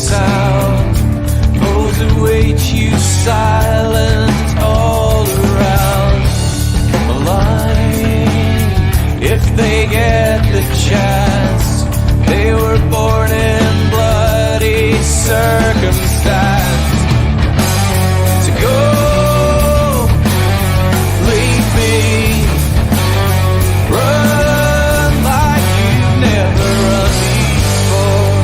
sound pulls away you silent all around the line. If they get the chance, they were born in bloody circumstance. To go, leave me, run like you've never run before.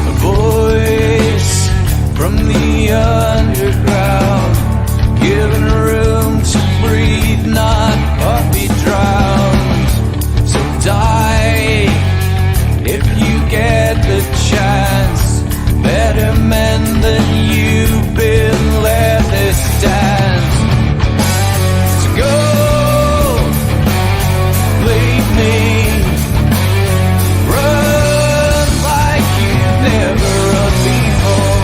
A voice from the underground, given room to breathe, not puppy drowned. So die if you get the chance. Better men than you've been, let this dance. To go, leave me, run like you've never run before.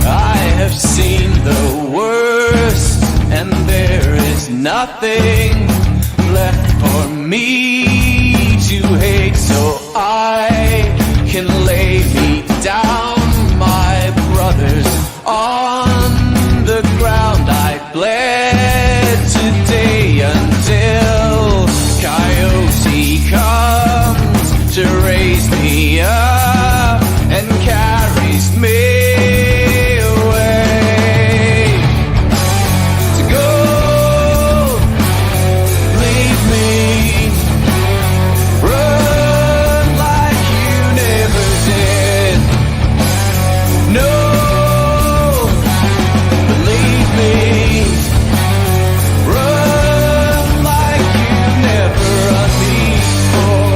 I have seen the worst, and there is nothing left for me to hate, so I can lay me down, my brothers, on the ground. I bled today until Coyote comes to raise me up and carries me away. To go, leave me, run like you never did. No, believe me, run like you never run before.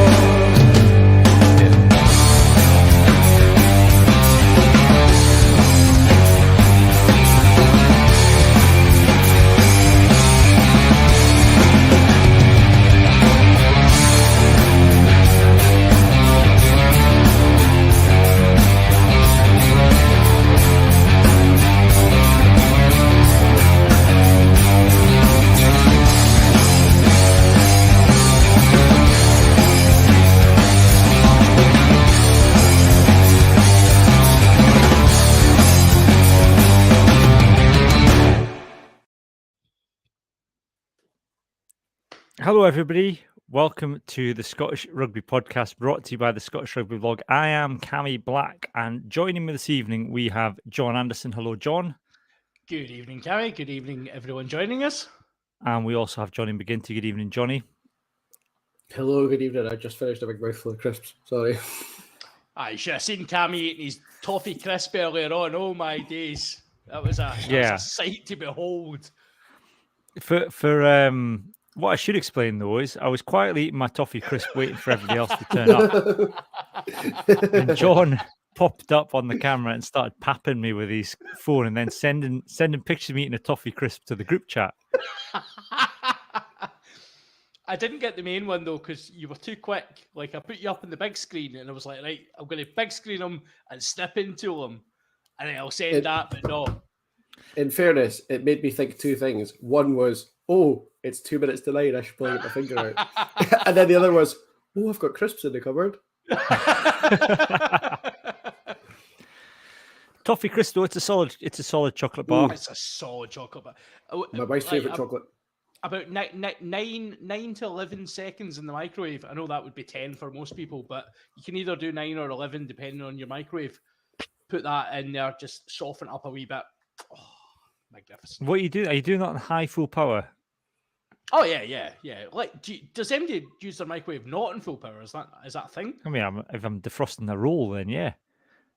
Hello, everybody. Welcome to the Scottish Rugby Podcast, brought to you by the Scottish Rugby Vlog. I am Cammy Black, and joining me this evening, we have John Anderson. Hello, John. Good evening, Cammy. Good evening, everyone joining us. And we also have Johnny McGinty. Good evening, Johnny. Hello, good evening. I just finished a big mouthful of crisps. Sorry. You should have seen Cammy eating his toffee crisp earlier on. Oh my days. That was a sight to behold. For what I should explain, though, is I was quietly eating my toffee crisp, waiting for everybody else to turn up. And John popped up on the camera and started papping me with his phone, and then sending pictures of me eating a toffee crisp to the group chat. I didn't get the main one, though, because you were too quick. Like, I put you up on the big screen, and I was like, right, I'm going to big screen them and snip into them, and then I'll send that, but no. In fairness, it made me think two things. One was, oh, it's 2 minutes to 9, I should probably get my finger out. And then the other was, oh, I've got crisps in the cupboard. Toffee crisp, though, it's a solid chocolate bar. It's a solid chocolate bar. My wife's favourite chocolate. About 9 to 11 seconds in the microwave. I know that would be 10 for most people, but you can either do 9 or 11 depending on your microwave. Put that in there, just soften it up a wee bit. Oh, magnificent. What are you doing? Are you doing that on high full power? Oh yeah. Like, does anybody use their microwave not in full power? Is that a thing? I mean, if I'm defrosting a roll, then yeah.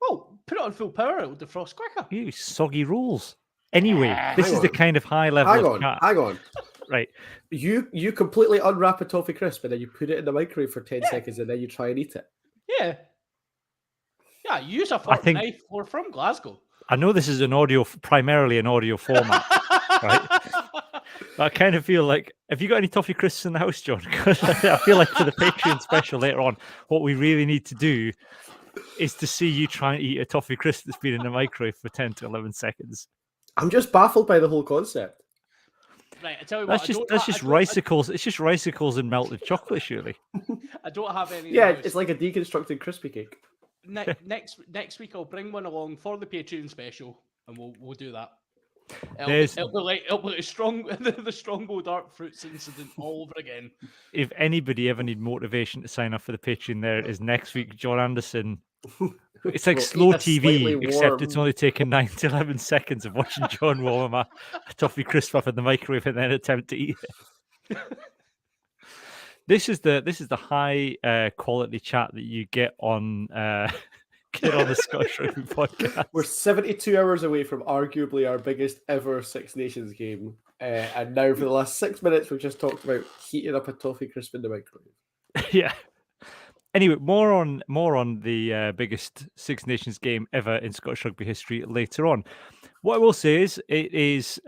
Well, put it on full power; it will defrost quicker. You soggy rolls. Anyway, this is the kind of high level. Hang on. Right. You completely unwrap a toffee crisp and then you put it in the microwave for 10 seconds and then you try and eat it. Yeah. Yeah, you use a fork knife. We're from Glasgow. I know this is primarily an audio format, right? I kind of feel like, have you got any toffee crisps in the house, John? 'Cause I feel like for the Patreon special later on, what we really need to do is to see you try and eat a toffee crisp that's been in the microwave for 10 to 11 seconds. I'm just baffled by the whole concept. Right, I tell you That's what, just I don't, ricicles. It's just ricicles and melted chocolate, surely. I don't have any. Yeah, in the house. it's like a deconstructed crispy cake. Next week I'll bring one along for the Patreon special, and we'll do that. There's- It'll be like strong the Strongbow Dark Fruits incident all over again. If anybody ever need motivation to sign up for the Patreon, there it is next week. John Anderson. It's like We'll slow eat a slightly TV, except it's warm- only taken 9 to 11 seconds of watching John warm a toffee crisp up in the microwave and then attempt to eat it. This is the high quality chat that you get on the Scottish Rugby podcast. We're 72 hours away from arguably our biggest ever Six Nations game. And now for the last 6 minutes, we've just talked about heating up a toffee crisp in the microwave. Yeah. Anyway, more on the biggest Six Nations game ever in Scottish rugby history later on. What I will say is, it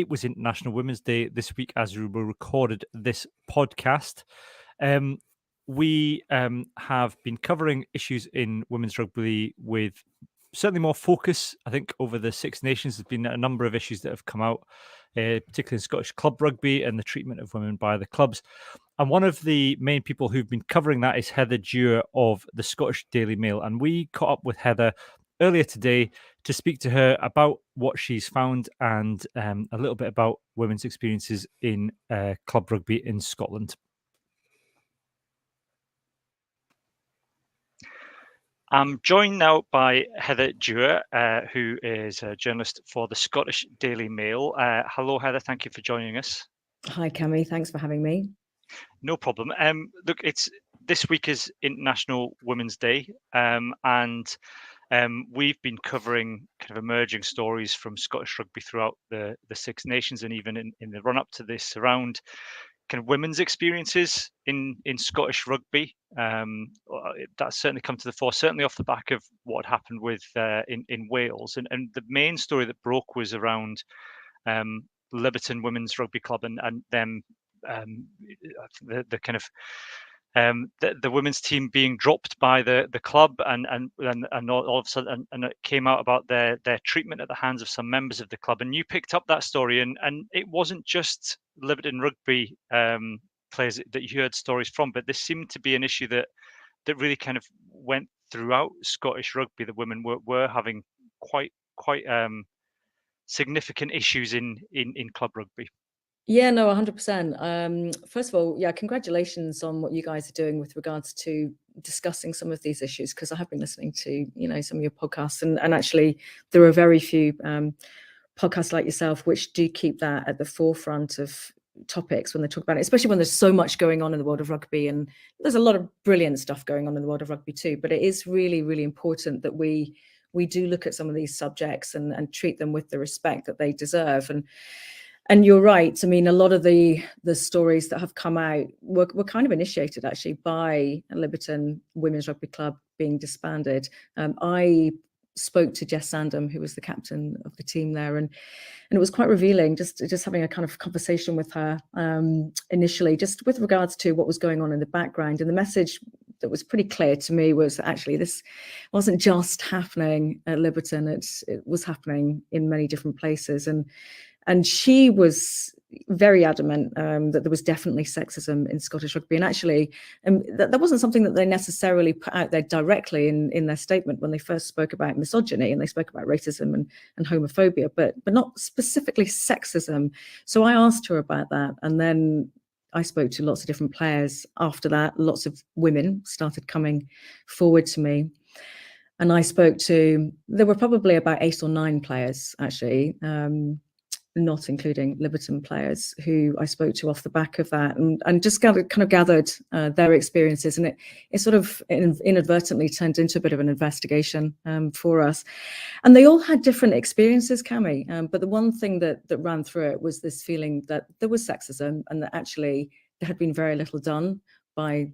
was International Women's Day this week as we recorded this podcast. We have been covering issues in women's rugby with certainly more focus. I think over the Six Nations, there's been a number of issues that have come out, particularly in Scottish club rugby and the treatment of women by the clubs. And one of the main people who've been covering that is Heather Dewar of the Scottish Daily Mail. And we caught up with Heather earlier today to speak to her about what she's found and a little bit about women's experiences in club rugby in Scotland. I'm joined now by Heather Dewar, who is a journalist for the Scottish Daily Mail. Hello, Heather. Thank you for joining us. Hi, Cammy. Thanks for having me. No problem. Look, this week is International Women's Day, and we've been covering kind of emerging stories from Scottish rugby throughout the Six Nations, and even in the run up to this, around kind of women's experiences in Scottish rugby. That's certainly come to the fore, certainly off the back of what happened with in Wales, and the main story that broke was around Liberton Women's Rugby Club and them. The kind of the women's team being dropped by the club and all of a sudden and it came out about their treatment at the hands of some members of the club, and you picked up that story, and it wasn't just Liberton Rugby players that you heard stories from, but this seemed to be an issue that really kind of went throughout Scottish rugby. The women were having quite significant issues in club rugby. Yeah, no, 100%. First of all, yeah, congratulations on what you guys are doing with regards to discussing some of these issues, because I have been listening to, some of your podcasts, and actually there are very few podcasts like yourself which do keep that at the forefront of topics when they talk about it, especially when there's so much going on in the world of rugby, and there's a lot of brilliant stuff going on in the world of rugby too. But it is really, really important that we do look at some of these subjects and treat them with the respect that they deserve. And you're right. I mean, a lot of the stories that have come out were kind of initiated actually by Liberton Women's Rugby Club being disbanded. I spoke to Jess Sandham, who was the captain of the team there, and it was quite revealing just having a kind of conversation with her initially, just with regards to what was going on in the background. And the message that was pretty clear to me was actually this wasn't just happening at Liberton; it was happening in many different places. And she was very adamant that there was definitely sexism in Scottish rugby. And actually, that wasn't something that they necessarily put out there directly in their statement when they first spoke about misogyny, and they spoke about racism and homophobia, but not specifically sexism. So I asked her about that. And then I spoke to lots of different players after that. Lots of women started coming forward to me. And I spoke to, there were probably about 8 or 9 players, actually, not including Liberton players, who I spoke to off the back of that, and just kind of gathered their experiences. And it sort of inadvertently turned into a bit of an investigation for us. And they all had different experiences, Cammy. But the one thing that ran through it was this feeling that there was sexism, and that actually there had been very little done by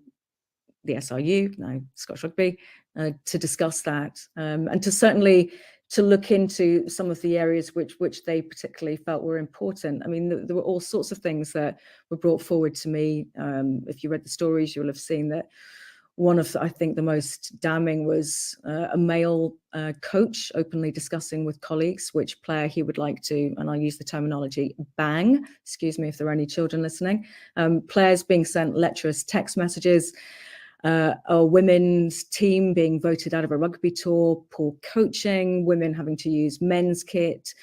the SRU, now Scottish Rugby, to discuss that, and to certainly to look into some of the areas which they particularly felt were important. I mean, there were all sorts of things that were brought forward to me. If you read the stories, you'll have seen that one of, I think, the most damning was a male coach openly discussing with colleagues which player he would like to, and I use the terminology, bang. Excuse me if there are any children listening. Players being sent lecherous text messages, a women's team being voted out of a rugby tour, poor coaching, women having to use men's kit,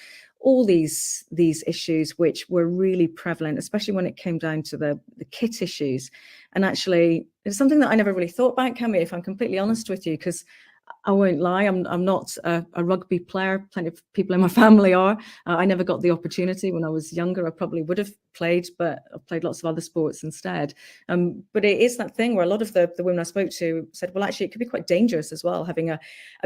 all these issues which were really prevalent, especially when it came down to the kit issues. And actually, it's something that I never really thought about, Cammy, if I'm completely honest with you, because I won't lie, I'm not a rugby player. Plenty of people in my family are. I never got the opportunity when I was younger. I probably would have played, but I played lots of other sports instead. But it is that thing where a lot of the women I spoke to said, well, actually, it could be quite dangerous as well, having a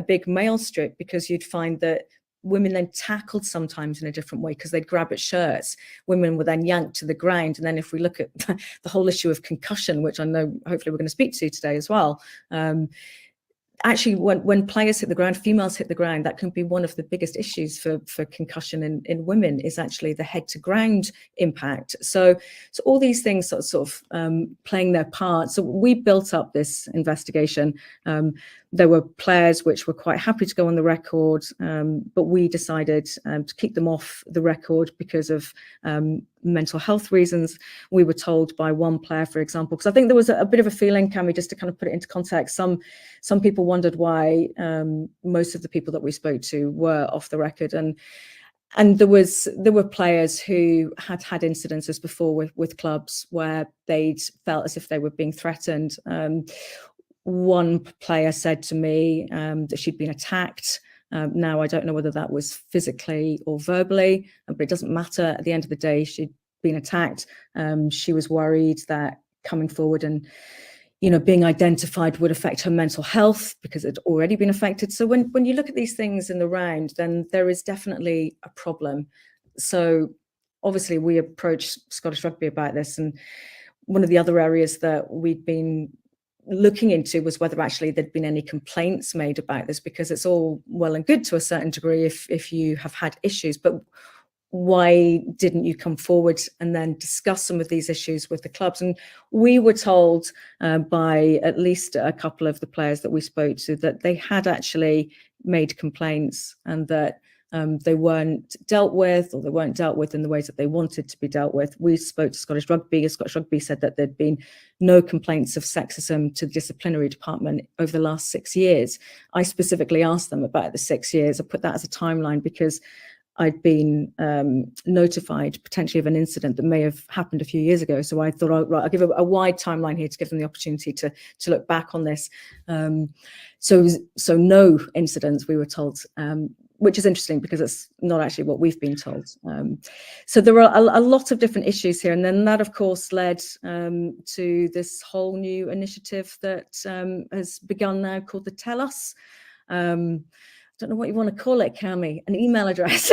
big male strip, because you'd find that women then tackled sometimes in a different way because they'd grab at shirts. Women were then yanked to the ground. And then if we look at the whole issue of concussion, which I know hopefully we're going to speak to today as well, actually, when players hit the ground, females hit the ground, that can be one of the biggest issues for concussion in women, is actually the head to ground impact. So all these things sort of playing their part. So we built up this investigation. There were players which were quite happy to go on the record, but we decided to keep them off the record because of mental health reasons. We were told by one player, for example, because I think there was a bit of a feeling, Cammy, just to kind of put it into context, some people wondered why most of the people that we spoke to were off the record, and there were players who had incidences before with clubs where they'd felt as if they were being threatened. One player said to me that she'd been attacked. Now, I don't know whether that was physically or verbally, but it doesn't matter. At the end of the day, she'd been attacked. She was worried that coming forward and, you know, being identified would affect her mental health because it had already been affected. So when you look at these things in the round, then there is definitely a problem. So obviously we approached Scottish Rugby about this, and one of the other areas that we'd been looking into was whether actually there'd been any complaints made about this, because it's all well and good to a certain degree if you have had issues, but why didn't you come forward and then discuss some of these issues with the clubs? And we were told by at least a couple of the players that we spoke to that they had actually made complaints and that they weren't dealt with, or they weren't dealt with in the ways that they wanted to be dealt with. We spoke to Scottish Rugby. Scottish Rugby said that there'd been no complaints of sexism to the disciplinary department over the last 6 years. I specifically asked them about the 6 years. I put that as a timeline because I'd been notified potentially of an incident that may have happened a few years ago. So I thought, I'll give a wide timeline here to give them the opportunity to look back on this. So no incidents, we were told, which is interesting because it's not actually what we've been told. So there are a lot of different issues here. And then that, of course, led to this whole new initiative that has begun now called the Tell Us. I don't know what you want to call it, Cammy, an email address.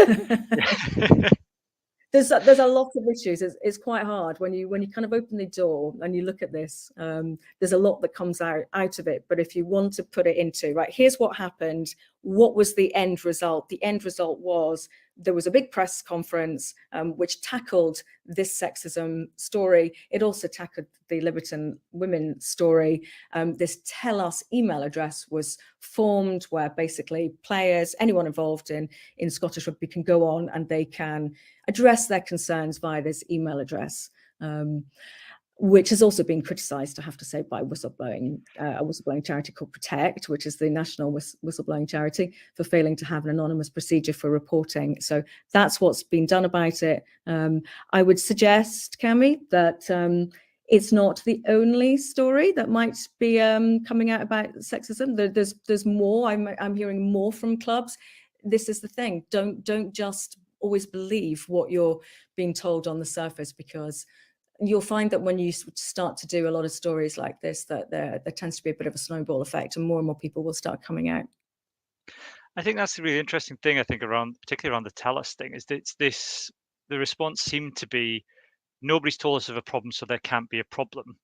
There's a lot of issues. It's quite hard when you kind of open the door and you look at this. There's a lot that comes out of it. But if you want to put it into, right, here's what happened. What was the end result? The end result was there was a big press conference which tackled this sexism story. It also tackled the Liberton women story. This Tell Us email address was formed where basically players, anyone involved in Scottish Rugby can go on and they can address their concerns via this email address, which has also been criticised, I have to say, by a whistleblowing charity called Protect, which is the national whistleblowing charity, for failing to have an anonymous procedure for reporting. So that's what's been done about it. I would suggest, Cammy, that it's not the only story that might be coming out about sexism. There's more. I'm hearing more from clubs. This is the thing. Don't just always believe what you're being told on the surface, because you'll find that when you start to do a lot of stories like this, that there tends to be a bit of a snowball effect, and more people will start coming out. I think that's the really interesting thing, I think, particularly around the Tell Us thing, is that the response seemed to be, nobody's told us of a problem, so there can't be a problem,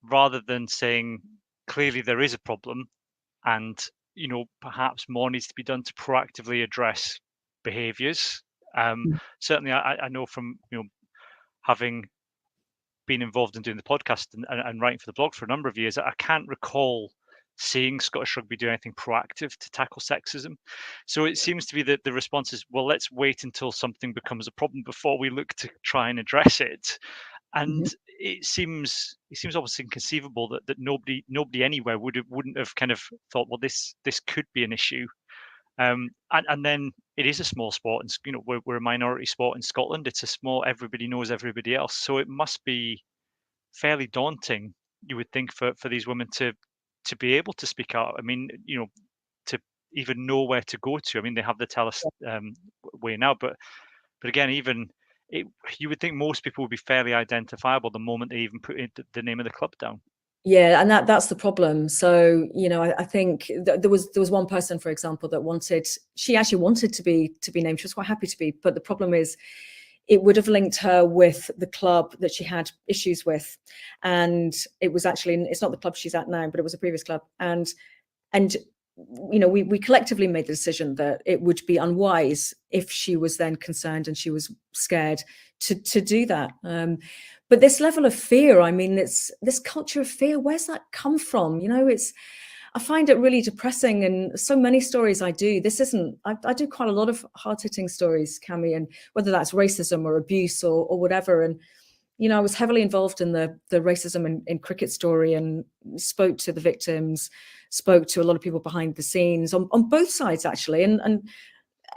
rather than saying, clearly there is a problem, and perhaps more needs to be done to proactively address behaviours. Certainly, I know from having been involved in doing the podcast and writing for the blog for a number of years, I can't recall seeing Scottish Rugby do anything proactive to tackle sexism. So it seems to be that the response is, well, let's wait until something becomes a problem before we look to try and address it. And it seems almost inconceivable that nobody anywhere wouldn't have kind of thought, well, this could be an issue. And then it is a small sport, and we're a minority sport in Scotland. It's a small, everybody knows everybody else, so it must be fairly daunting, you would think, for these women to be able to speak out. I mean, to even know where to go to. I mean, they have the TELUS way now, but again, you would think most people would be fairly identifiable the moment they even put the name of the club down. Yeah, and that's the problem. So, I think there was one person, for example, that she actually wanted to be named. She was quite happy to be, but the problem is it would have linked her with the club that she had issues with. And it's not the club she's at now, but it was a previous club. And we collectively made the decision that it would be unwise if she was then concerned and she was scared to do that. But this level of fear, I mean, it's this culture of fear, where's that come from? I find it really depressing, and so many stories I do. I do quite a lot of hard-hitting stories, Cammy, and whether that's racism or abuse or whatever. And, I was heavily involved in the racism in cricket story, and spoke to the victims, spoke to a lot of people behind the scenes on both sides, actually, and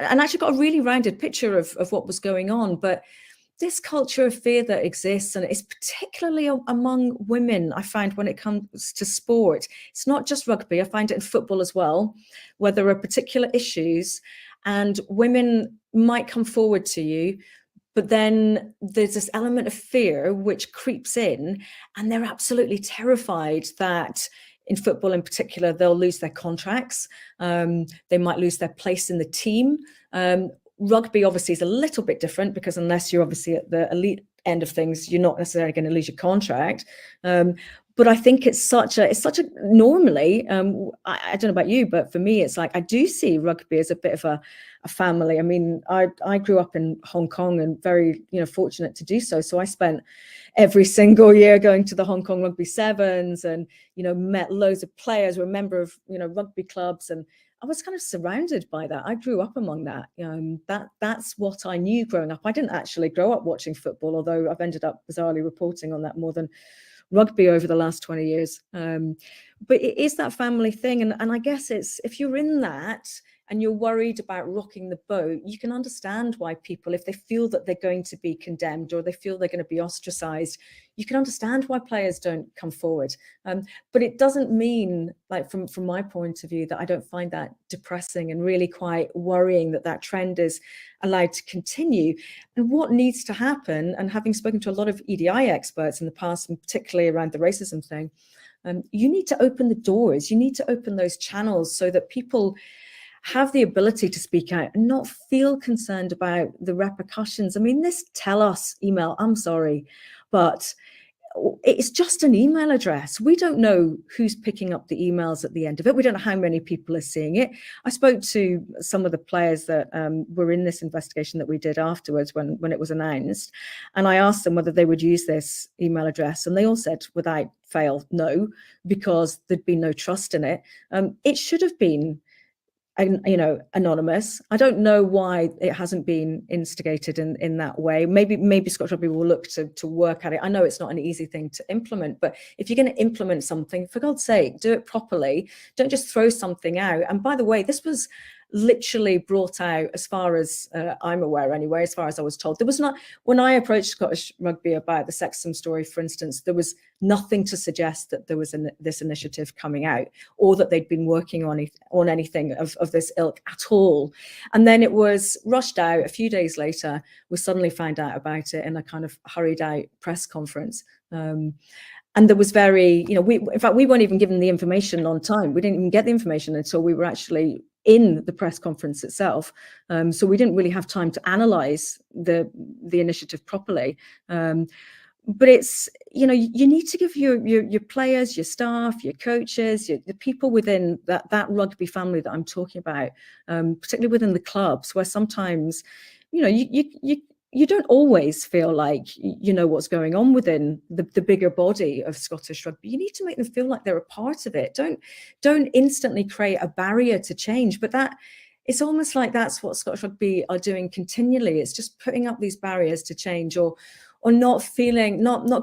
actually got a really rounded picture of what was going on. But this culture of fear that exists, and it's particularly among women, I find, when it comes to sport. It's not just rugby. I find it in football as well, where there are particular issues and women might come forward to you, but then there's this element of fear which creeps in, and they're absolutely terrified that in football in particular, they'll lose their contracts. They might lose their place in the team. Rugby obviously is a little bit different, because unless you're obviously at the elite end of things, you're not necessarily going to lose your contract. But I think it's such a normally, I don't know about you, but for me, it's like I do see rugby as a bit of a family. I mean, I grew up in Hong Kong, and very fortunate to do so. So I spent every single year going to the Hong Kong Rugby Sevens, and met loads of players, were a member of rugby clubs, and I was kind of surrounded by that. I grew up among that. That's what I knew growing up. I didn't actually grow up watching football, although I've ended up bizarrely reporting on that more than rugby over the last 20 years. But it is that family thing. And I guess it's, if you're in that and you're worried about rocking the boat, you can understand why people, if they feel that they're going to be condemned or they feel they're going to be ostracized, you can understand why players don't come forward. But it doesn't mean, like from my point of view, that I don't find that depressing and really quite worrying that trend is allowed to continue. And what needs to happen, and having spoken to a lot of EDI experts in the past, and particularly around the racism thing, you need to open the doors. You need to open those channels so that people have the ability to speak out and not feel concerned about the repercussions. I mean, this TELUS email, I'm sorry, but it's just an email address. We don't know who's picking up the emails at the end of it. We don't know how many people are seeing it. I spoke to some of the players that were in this investigation that we did afterwards when it was announced, and I asked them whether they would use this email address, and they all said without fail no, because there'd been no trust in it. It should have been anonymous. I don't know why it hasn't been instigated in that way. Maybe Scottish Rugby will look to work at it. I know it's not an easy thing to implement, but if you're going to implement something, for God's sake, do it properly. Don't just throw something out. And by the way, this was literally brought out, as far as I'm aware anyway, as far as I was told. There was not, when I approached Scottish Rugby about the sexism story, for instance, there was nothing to suggest that there was this initiative coming out, or that they'd been working on anything of this ilk at all. And then it was rushed out a few days later. We suddenly found out about it in a kind of hurried out press conference. And there was in fact, we weren't even given the information on time. We didn't even get the information until we were actually in the press conference itself. So we didn't really have time to analyze the initiative properly. But it's, you know, you need to give your players, your staff, your coaches, the people within that rugby family that I'm talking about, particularly within the clubs, where sometimes, you know, you don't always feel like you know what's going on within the bigger body of Scottish rugby. You need to make them feel like they're a part of it. Don't instantly create a barrier to change. But that it's almost like that's what Scottish rugby are doing continually. It's just putting up these barriers to change, or not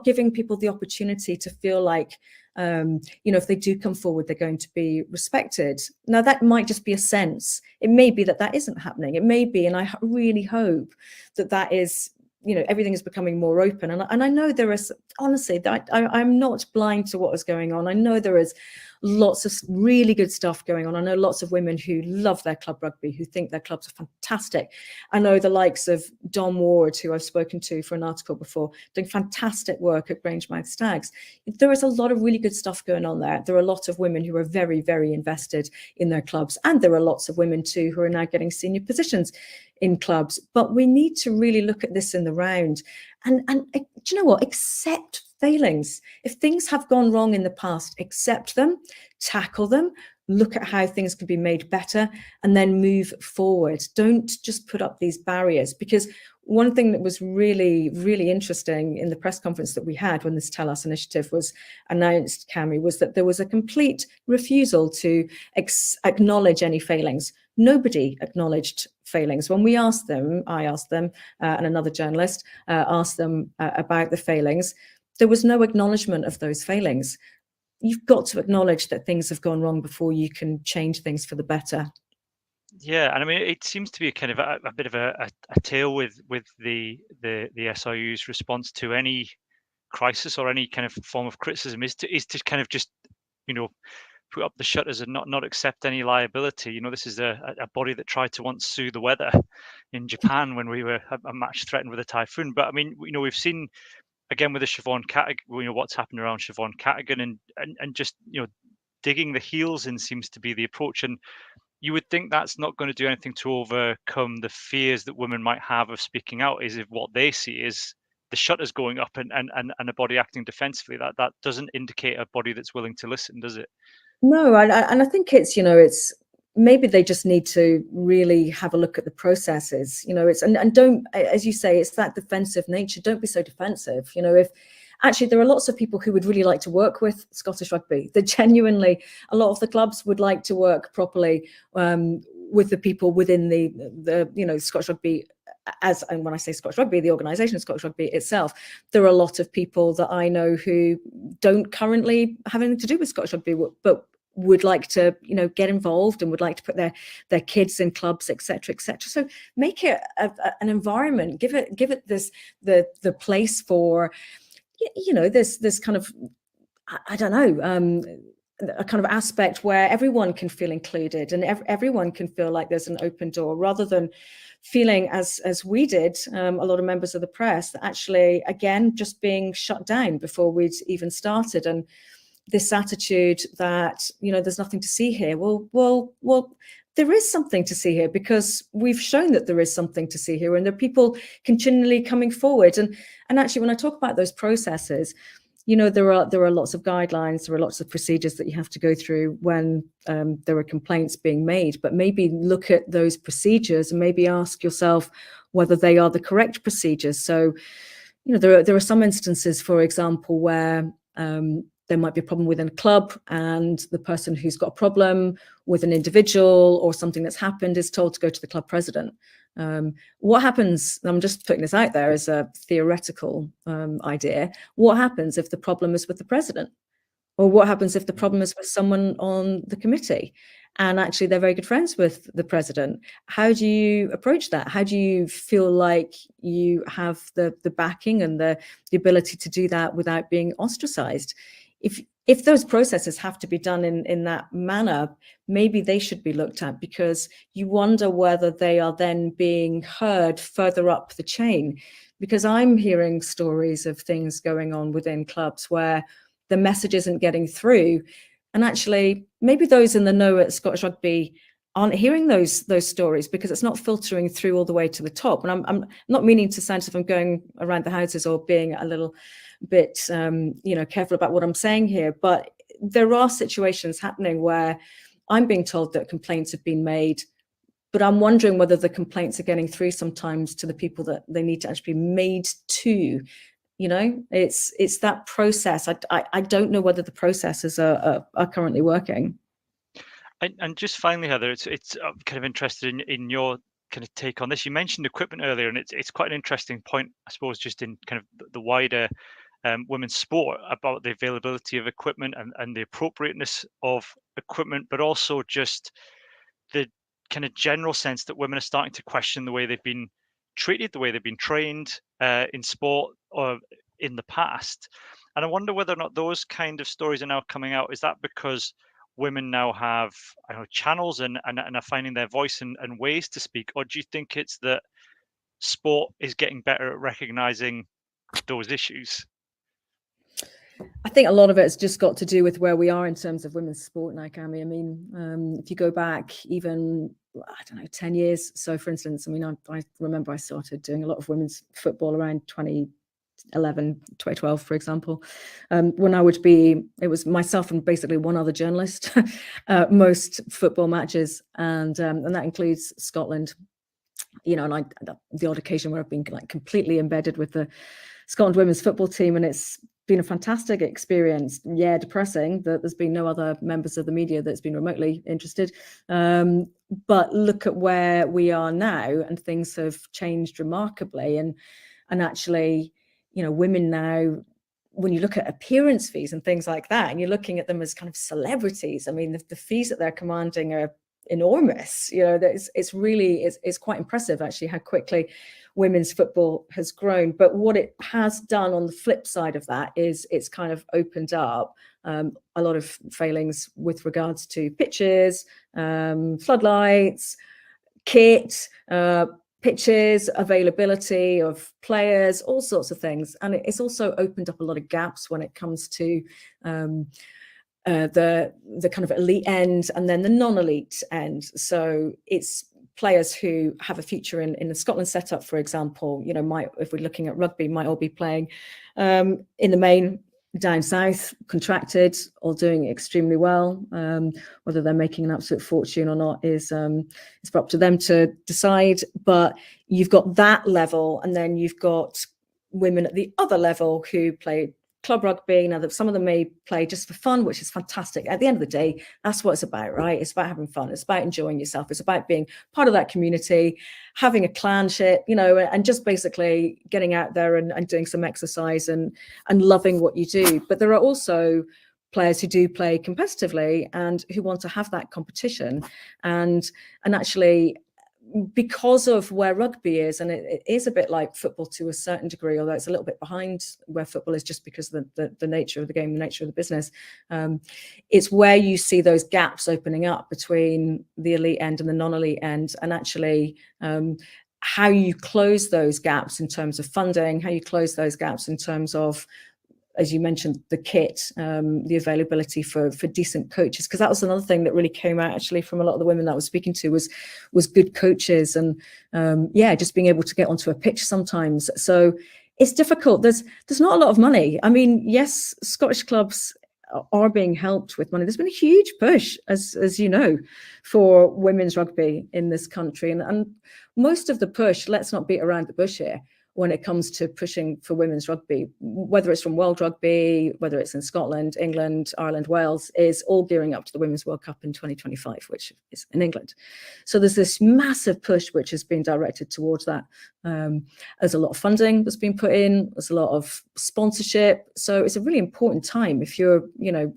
giving people the opportunity to feel like, you know, if they do come forward, they're going to be respected. Now, that might just be a sense. It may be that isn't happening. It may be, and I really hope that is, you know, everything is becoming more open. And I know there is, honestly, I'm not blind to what is going on. I know there is lots of really good stuff going on. I know lots of women who love their club rugby, who think their clubs are fantastic. I know the likes of Dom Ward, who I've spoken to for an article before, doing fantastic work at Grangemouth Stags. There is a lot of really good stuff going on there. There are lots of women who are very, very invested in their clubs. And there are lots of women too who are now getting senior positions in clubs. But we need to really look at this in the round and do you know what? Accept failings. If things have gone wrong in the past, accept them, tackle them, look at how things can be made better, and then move forward. Don't just put up these barriers, because one thing that was really, really interesting in the press conference that we had when this Tell Us initiative was announced, Cammy, was that there was a complete refusal to acknowledge any failings. Nobody acknowledged failings. When we asked them, I asked them, and another journalist asked them about the failings, there was no acknowledgement of those failings. You've got to acknowledge that things have gone wrong before you can change things for the better. Yeah, and I mean, it seems to be kind of a bit of a tale with the SRU's response to any crisis or any kind of form of criticism is to kind of just, you know, put up the shutters and not accept any liability. You know, this is a body that tried to once sue the weather in Japan when we were a match threatened with a typhoon. But I mean, you know, we've seen again with the Siobhan Cadogan, you know, what's happened around Siobhan Cadogan, and just, you know, digging the heels in seems to be the approach. And you would think that's not going to do anything to overcome the fears that women might have of speaking out, is if what they see is the shutters going up and a body acting defensively. That doesn't indicate a body that's willing to listen, does it? No, and I think it's, you know, it's maybe they just need to really have a look at the processes, you know, it's, and don't, as you say, it's that defensive nature. Don't be so defensive. You know, if actually there are lots of people who would really like to work with Scottish rugby, that genuinely, a lot of the clubs would like to work properly with the people within the you know, Scottish rugby. And when I say Scottish rugby, the organisation of Scottish rugby itself, there are a lot of people that I know who don't currently have anything to do with Scottish rugby, but would like to, you know, get involved and would like to put their kids in clubs, etc., etc. So make it an environment, give it this the place for, you know, this kind of, I don't know, a kind of aspect where everyone can feel included and everyone can feel like there's an open door, rather than feeling as we did, a lot of members of the press, that actually, again, just being shut down before we'd even started. And this attitude that, you know, there's nothing to see here. Well, there is something to see here, because we've shown that there is something to see here, and there are people continually coming forward. And actually, when I talk about those processes, you know, there are lots of guidelines, there are lots of procedures that you have to go through when there are complaints being made. But maybe look at those procedures and maybe ask yourself whether they are the correct procedures. So, you know, there are some instances, for example, where there might be a problem within a club, and the person who's got a problem with an individual or something that's happened is told to go to the club president. What happens, I'm just putting this out there as a theoretical idea, what happens if the problem is with the president? Or what happens if the problem is with someone on the committee and actually they're very good friends with the president? How do you approach that? How do you feel like you have the backing and the ability to do that without being ostracized? If those processes have to be done in that manner, maybe they should be looked at, because you wonder whether they are then being heard further up the chain. Because I'm hearing stories of things going on within clubs where the message isn't getting through. And actually, maybe those in the know at Scottish Rugby aren't hearing those stories because it's not filtering through all the way to the top. And I'm not meaning to sound as if I'm going around the houses or being a little bit careful about what I'm saying here, but there are situations happening where I'm being told that complaints have been made, but I'm wondering whether the complaints are getting through sometimes to the people that they need to actually be made to. It's that process. I don't know whether the processes are currently working. And just finally, Heather, it's I'm kind of interested in your kind of take on this. You mentioned equipment earlier, and it's quite an interesting point, I suppose, just in kind of the wider women's sport, about the availability of equipment and the appropriateness of equipment, but also just the kind of general sense that women are starting to question the way they've been treated, the way they've been trained in sport or in the past. And I wonder whether or not those kind of stories are now coming out. Is that because women now have, I don't know, channels and are finding their voice and ways to speak? Or do you think it's that sport is getting better at recognizing those issues? I think a lot of it's just got to do with where we are in terms of women's sport now, Cammy. I mean, if you go back even, I don't know, 10 years. So for instance, I mean, I remember I started doing a lot of women's football around 2011, 2012, for example, when it was myself and basically one other journalist, most football matches. And that includes Scotland, and the odd occasion where I've been like completely embedded with the Scotland women's football team. And it's been a fantastic experience. Yeah, depressing that there's been no other members of the media that's been remotely interested. But look at where we are now, and things have changed remarkably. And actually, women now, when you look at appearance fees and things like that, and you're looking at them as kind of celebrities, I mean, the fees that they're commanding are enormous. It's quite impressive actually how quickly women's football has grown. But what it has done on the flip side of that is it's kind of opened up a lot of failings with regards to pitches, floodlights, kit, pitches, availability of players, all sorts of things. And it's also opened up a lot of gaps when it comes to the kind of elite end and then the non-elite end. So it's players who have a future in the Scotland setup, for example, if we're looking at rugby, might all be playing in the main down south, contracted, or doing extremely well. Whether they're making an absolute fortune or not is up to them to decide. But you've got that level, and then you've got women at the other level who play club rugby. Now, that some of them may play just for fun, which is fantastic. At the end of the day, that's what it's about, right? It's about having fun. It's about enjoying yourself. It's about being part of that community, having a clanship, and just basically getting out there and doing some exercise and loving what you do. But there are also players who do play competitively and who want to have that competition. And actually, because of where rugby is, and it is a bit like football to a certain degree, although it's a little bit behind where football is just because of the nature of the game, the nature of the business. It's where you see those gaps opening up between the elite end and the non-elite end, and actually how you close those gaps in terms of funding, how you close those gaps in terms of, as you mentioned, the kit, the availability for decent coaches, because that was another thing that really came out actually from a lot of the women that I was speaking to was good coaches and just being able to get onto a pitch sometimes. So it's difficult. There's not a lot of money. I mean, yes, Scottish clubs are being helped with money. There's been a huge push, as you know, for women's rugby in this country, and most of the push, let's not beat around the bush here, when it comes to pushing for women's rugby, whether it's from World Rugby, whether it's in Scotland, England, Ireland, Wales, is all gearing up to the Women's World Cup in 2025, which is in England. So there's this massive push which has been directed towards that. There's a lot of funding that's been put in. There's a lot of sponsorship. So it's a really important time if you're,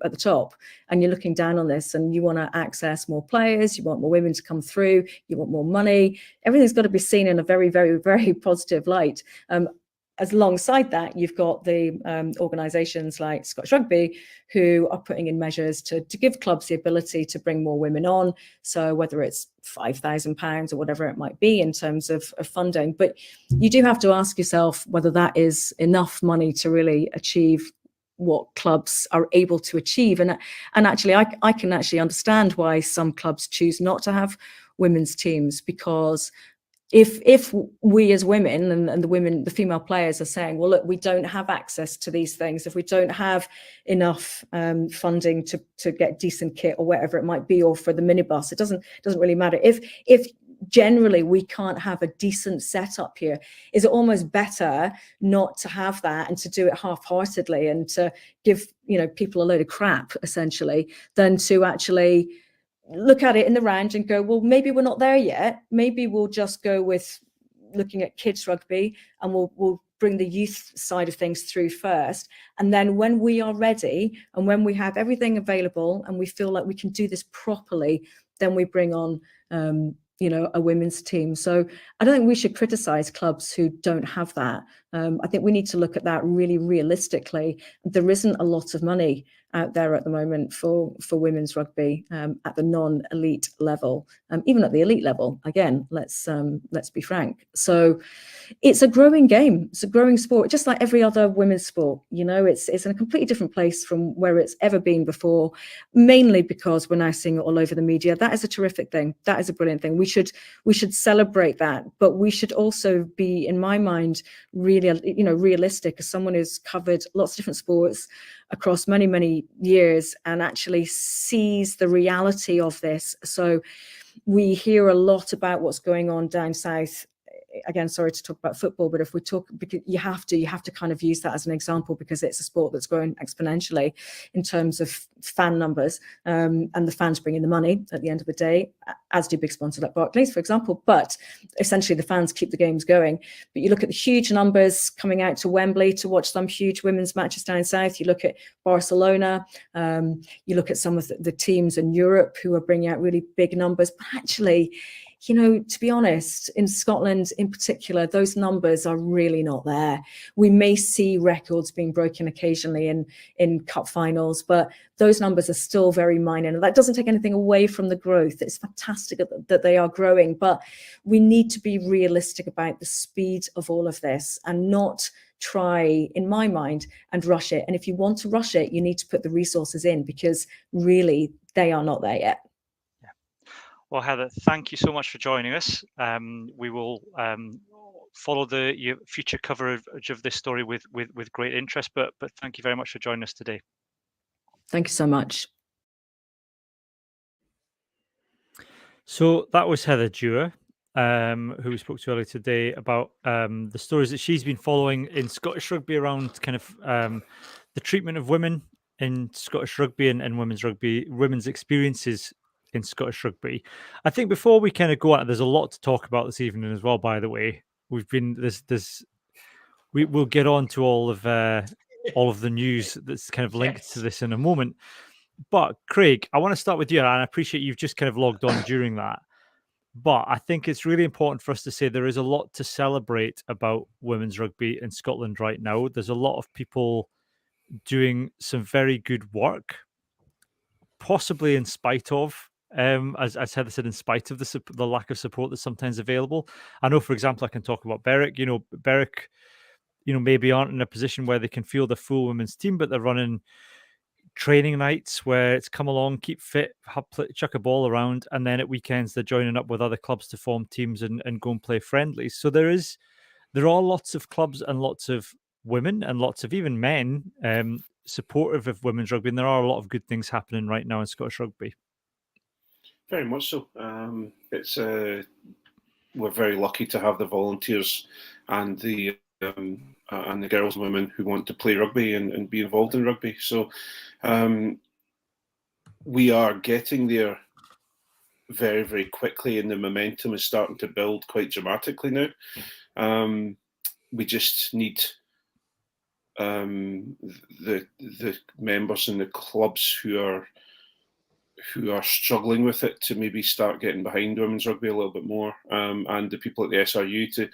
at the top and you're looking down on this and you want to access more players, you want more women to come through, you want more money. Everything's got to be seen in a very, very, very positive light. As alongside that, you've got the organisations like Scottish Rugby who are putting in measures to give clubs the ability to bring more women on. So whether it's £5,000 or whatever it might be in terms of funding, but you do have to ask yourself whether that is enough money to really achieve what clubs are able to achieve. And actually, I can actually understand why some clubs choose not to have women's teams, because if we as women and the female players are saying, well, look, we don't have access to these things, if we don't have enough funding to get decent kit or whatever it might be, or for the minibus, it doesn't really matter. If generally we can't have a decent setup here, is it almost better not to have that and to do it half-heartedly and to give people a load of crap essentially, than to actually look at it in the round and go, well, maybe we're not there yet. Maybe we'll just go with looking at kids rugby, and we'll bring the youth side of things through first. And then when we are ready and when we have everything available and we feel like we can do this properly, then we bring on a women's team. So I don't think we should criticize clubs who don't have that. I think we need to look at that really realistically. There isn't a lot of money out there at the moment for women's rugby at the non-elite level, even at the elite level. Again, let's be frank. So it's a growing game. It's a growing sport, just like every other women's sport. It's in a completely different place from where it's ever been before, mainly because we're now seeing it all over the media. That is a terrific thing. That is a brilliant thing. We should celebrate that, but we should also be, in my mind, really realistic, as someone who's covered lots of different sports across many years and actually sees the reality of this. So we hear a lot about what's going on down south. Again, sorry to talk about football, but if we talk, because you have to kind of use that as an example, because it's a sport that's growing exponentially in terms of fan numbers, and the fans bring in the money at the end of the day, as do big sponsors like Barclays, for example. But essentially, the fans keep the games going. But you look at the huge numbers coming out to Wembley to watch some huge women's matches down south. You look at Barcelona. You look at some of the teams in Europe who are bringing out really big numbers. But actually, to be honest, in Scotland in particular, those numbers are really not there. We may see records being broken occasionally in cup finals, but those numbers are still very minor. And that doesn't take anything away from the growth. It's fantastic that they are growing, but we need to be realistic about the speed of all of this and not try, in my mind, and rush it. And if you want to rush it, you need to put the resources in, because really they are not there yet. Well, Heather, thank you so much for joining us. We will follow your future coverage of this story with great interest, but thank you very much for joining us today. Thank you so much. So that was Heather Dewar, who we spoke to earlier today about the stories that she's been following in Scottish rugby around kind of the treatment of women in Scottish rugby and women's rugby, women's experiences in Scottish rugby. I think before we kind of go at it, there's a lot to talk about this evening as well. By the way, we'll get on to all of the news that's kind of linked to this in a moment. But Craig, I want to start with you, and I appreciate you've just kind of logged on during that. But I think it's really important for us to say there is a lot to celebrate about women's rugby in Scotland right now. There's a lot of people doing some very good work, possibly in spite of, as Heather said, in spite of the lack of support that's sometimes available. I know, for example, I can talk about Berwick. Berwick, maybe aren't in a position where they can field a full women's team, but they're running training nights where it's come along, keep fit, chuck a ball around, and then at weekends they're joining up with other clubs to form teams and go and play friendlies. So there are lots of clubs and lots of women and lots of even men supportive of women's rugby, and there are a lot of good things happening right now in Scottish rugby. Very much so. It's we're very lucky to have the volunteers and the girls and women who want to play rugby and be involved in rugby. So we are getting there very, very quickly, and the momentum is starting to build quite dramatically now. We just need the members in the clubs who are struggling with it to maybe start getting behind women's rugby a little bit more, and the people at the SRU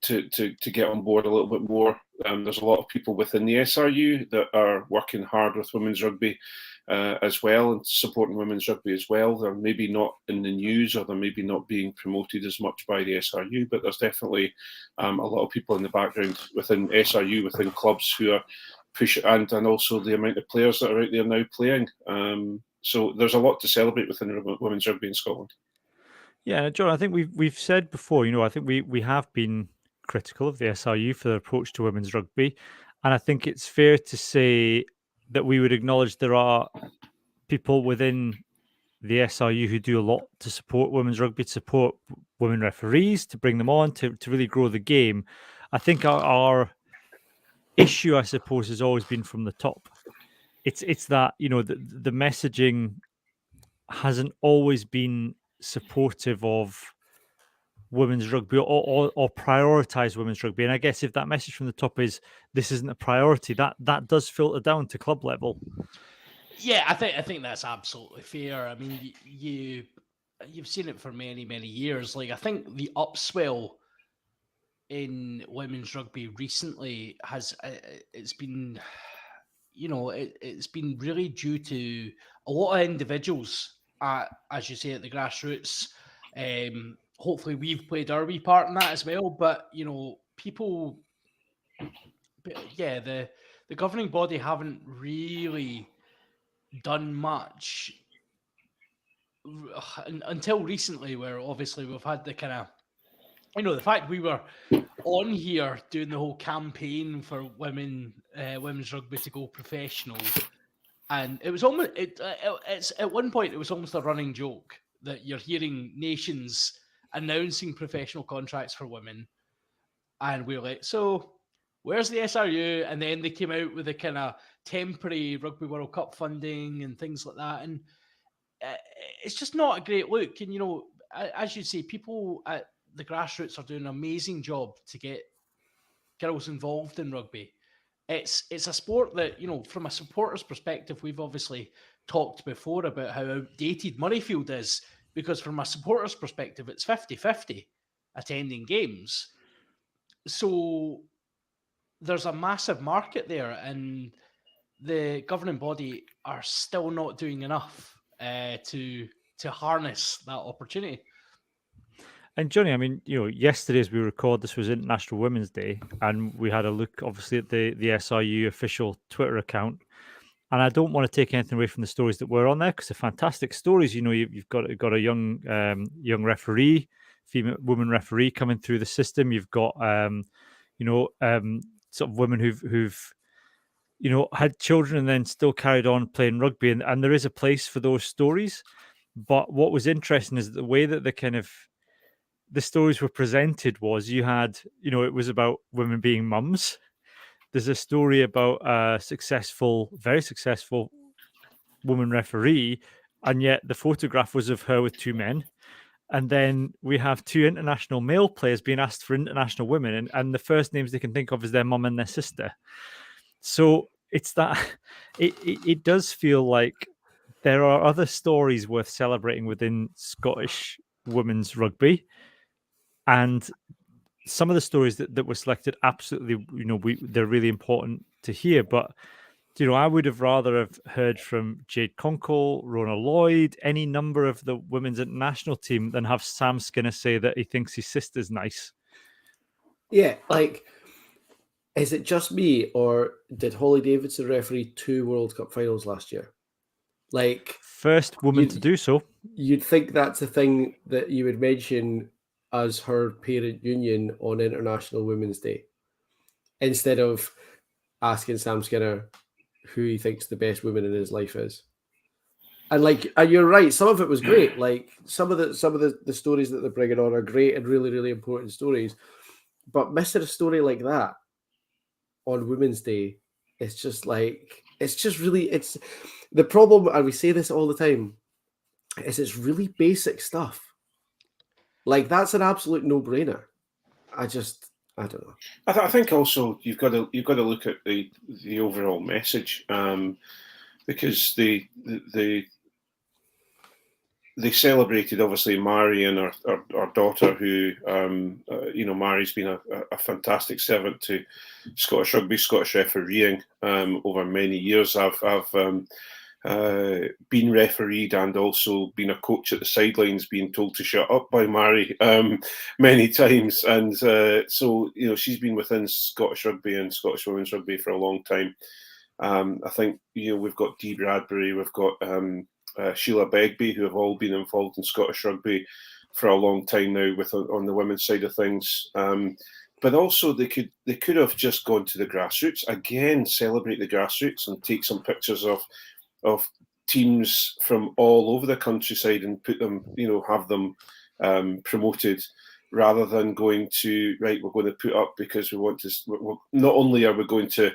to get on board a little bit more. There's a lot of people within the SRU that are working hard with women's rugby as well, and supporting women's rugby as well. They're maybe not in the news, or they're maybe not being promoted as much by the SRU, but there's definitely a lot of people in the background within SRU, within clubs, who are push it, and also the amount of players that are out there now playing. So there's a lot to celebrate within women's rugby in Scotland. Yeah, John, I think we've said before, I think we have been critical of the SRU for their approach to women's rugby, and I think it's fair to say that we would acknowledge there are people within the SRU who do a lot to support women's rugby, to support women referees, to bring them on, to really grow the game. I think our issue, I suppose, has always been from the top. It's that, the messaging hasn't always been supportive of women's rugby or prioritize women's rugby. And I guess if that message from the top is this isn't a priority, that does filter down to club level. Yeah, I think that's absolutely fair. I mean, you've seen it for many, many years. Like, I think the upswell in women's rugby recently has it's been, it's been really due to a lot of individuals, as you say, at the grassroots. Hopefully, we've played our wee part in that as well. But people, yeah, the governing body haven't really done much until recently, where obviously we've had the kind of, the fact we were on here doing the whole campaign for women's rugby to go professional, and it was almost it's at one point it was almost a running joke that you're hearing nations announcing professional contracts for women, and we were like, so where's the SRU? And then they came out with a kind of temporary Rugby World Cup funding and things like that. And it's just not a great look. And, as you say, people at the grassroots are doing an amazing job to get girls involved in rugby. It's a sport that, from a supporter's perspective, we've obviously talked before about how outdated Murrayfield is, because from a supporter's perspective, it's 50-50 attending games. So there's a massive market there, and the governing body are still not doing enough to harness that opportunity. And Johnny, I mean, yesterday as we record, this was International Women's Day, and we had a look, obviously, at the SRU official Twitter account. And I don't want to take anything away from the stories that were on there, because they're fantastic stories. You've got a young referee, woman referee coming through the system. You've got sort of women who've had children and then still carried on playing rugby, and there is a place for those stories. But what was interesting is the way that the stories were presented was, you had, it was about women being mums. There's a story about a very successful woman referee, and yet the photograph was of her with two men. And then we have two international male players being asked for international women, and the first names they can think of is their mum and their sister. So it's that it does feel like there are other stories worth celebrating within Scottish women's rugby. And some of the stories that were selected, absolutely, they're really important to hear. But, I would have rather have heard from Jade Conkle, Rona Lloyd, any number of the women's international team than have Sam Skinner say that he thinks his sister's nice. Yeah, like, is it just me, or did Holly Davidson referee 2 World Cup finals last year? Like, first woman to do so. You'd think that's a thing that you would mention as her parent union on International Women's Day, instead of asking Sam Skinner who he thinks the best woman in his life is. And you're right, some of it was great. Like some of the stories that they're bringing on are great and really, really important stories. But missing a story like that on Women's Day, it's the problem, and we say this all the time, is it's really basic stuff. Like, that's an absolute no-brainer. I don't know. I think also you've got to look at the overall message, because they celebrated, obviously, Mari and our daughter, who Mari's been a fantastic servant to Scottish rugby, Scottish refereeing over many years. I've been refereed and also been a coach at the sidelines, being told to shut up by Mary many times. And so, she's been within Scottish rugby and Scottish women's rugby for a long time. I think, we've got Dee Bradbury, we've got Sheila Begbie, who have all been involved in Scottish rugby for a long time now on the women's side of things. But also they could have just gone to the grassroots, again, celebrate the grassroots and take some pictures of teams from all over the countryside and put them, have them promoted, rather than going to, right, we're going to put up because we want to, not only are we going to,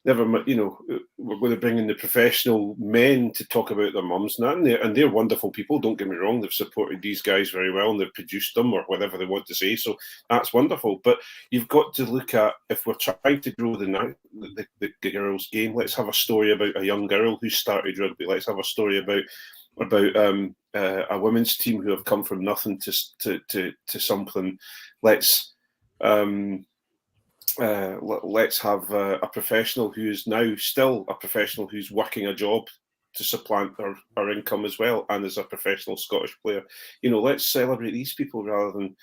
we're going to bring in the professional men to talk about their mums and that, and they're wonderful people, don't get me wrong, they've supported these guys very well and they've produced them or whatever they want to say, so that's wonderful. But you've got to look at, if we're trying to grow the girls' game, let's have a story about a young girl who started rugby. Let's have a story about a women's team who have come from nothing to something. Let's have a professional who is now still a professional who's working a job to supplant our income as well, and as a professional Scottish player. Let's celebrate these people rather than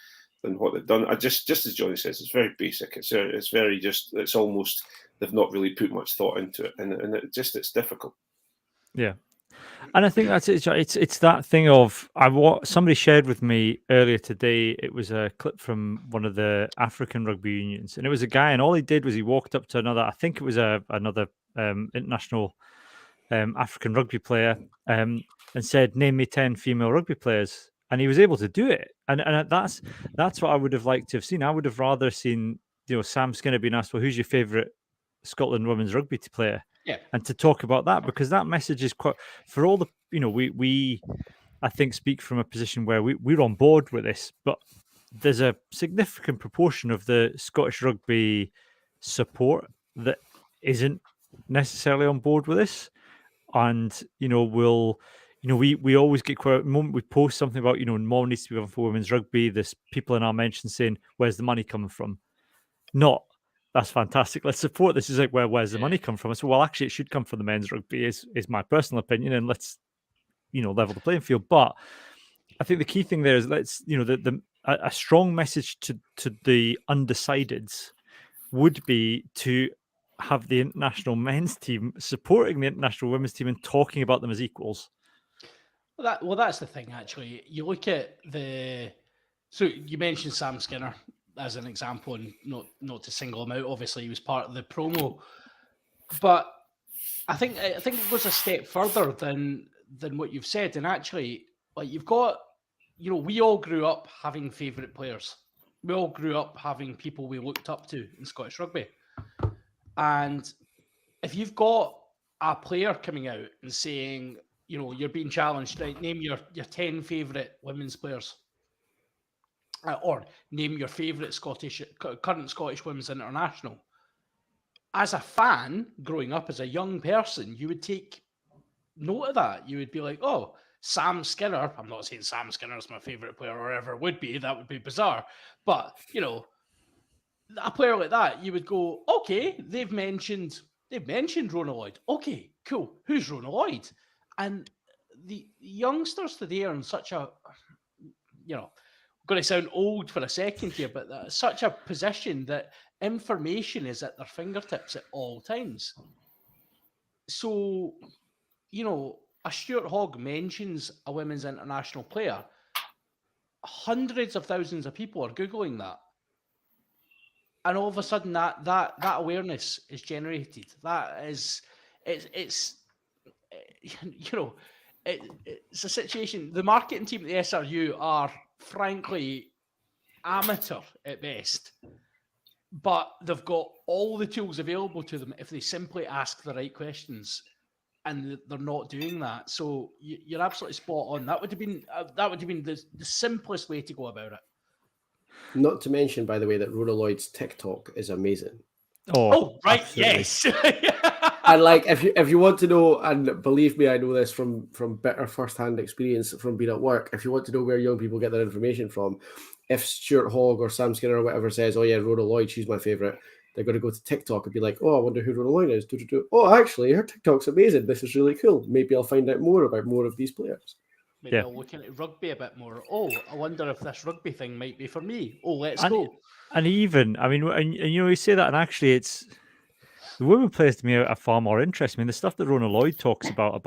what they've done. Just as Jonny says, it's very basic. It's very it's almost they've not really put much thought into it, and it's difficult. Yeah. And I think that's it. It's that thing of somebody shared with me earlier today. It was a clip from one of the African rugby unions, and it was a guy, and all he did was he walked up to another. I think it was another international African rugby player, and said, "Name me 10 female rugby players," and he was able to do it. And that's what I would have liked to have seen. I would have rather seen Sam Skinner being asked, "Well, who's your favourite Scotland women's rugby player?" Yeah. And to talk about that, because that message is quite, for all the, we I think speak from a position where we're on board with this, but there's a significant proportion of the Scottish rugby support that isn't necessarily on board with this. And, we always get quite, the moment we post something about, more needs to be done for women's rugby, there's people in our mention saying, where's the money coming from? Not, that's fantastic, let's support this. Is like, where's the money come from? I said, well, actually, it should come from the men's rugby, is my personal opinion, and let's, level the playing field. But I think the key thing there is let's, a strong message to the undecideds would be to have the international men's team supporting the international women's team and talking about them as equals. Well, that's the thing, actually. You look at so you mentioned Sam Skinner as an example, and not to single him out, obviously he was part of the promo, but I think it goes a step further than what you've said. And actually, like, you've got, we all grew up having favourite players. We all grew up having people we looked up to in Scottish rugby. And if you've got a player coming out and saying, you're being challenged, right, name your 10 favourite women's players, or name your favourite current Scottish women's international. As a fan, growing up as a young person, you would take note of that. You would be like, oh, Sam Skinner. I'm not saying Sam Skinner is my favourite player or ever would be. That would be bizarre. But, a player like that, you would go, okay, they've mentioned Rona Lloyd. Okay, cool. Who's Rona Lloyd? And the youngsters today are in such a, going to sound old for a second here, but that's such a position that information is at their fingertips at all times. So, a Stuart Hogg mentions a women's international player, hundreds of thousands of people are Googling that. And all of a sudden that awareness is generated. That is, it's a situation. The marketing team at the SRU are frankly amateur at best, but they've got all the tools available to them if they simply ask the right questions, and they're not doing that. So you're absolutely spot on. That would have been the simplest way to go about it. Not to mention, by the way, that Rona Lloyd's TikTok is amazing. Oh right, absolutely. yes. And like, if you want to know, and believe me, I know this from bitter first-hand experience from being at work. If you want to know where young people get their information from, if Stuart Hogg or Sam Skinner or whatever says, "Oh yeah, Rona Lloyd, she's my favourite," They're going to go to TikTok and be like, oh, I wonder who Ronaldo is. Oh, actually, her TikTok's amazing. This is really cool. Maybe I'll find out more about more of these players. Maybe Yeah. I'll look into rugby a bit more. Oh, I wonder if this rugby thing might be for me. Oh, let's And- go. And even, I mean, and you say that, and actually, it's the women players to me are far more interesting. I mean, the stuff that Rona Lloyd talks about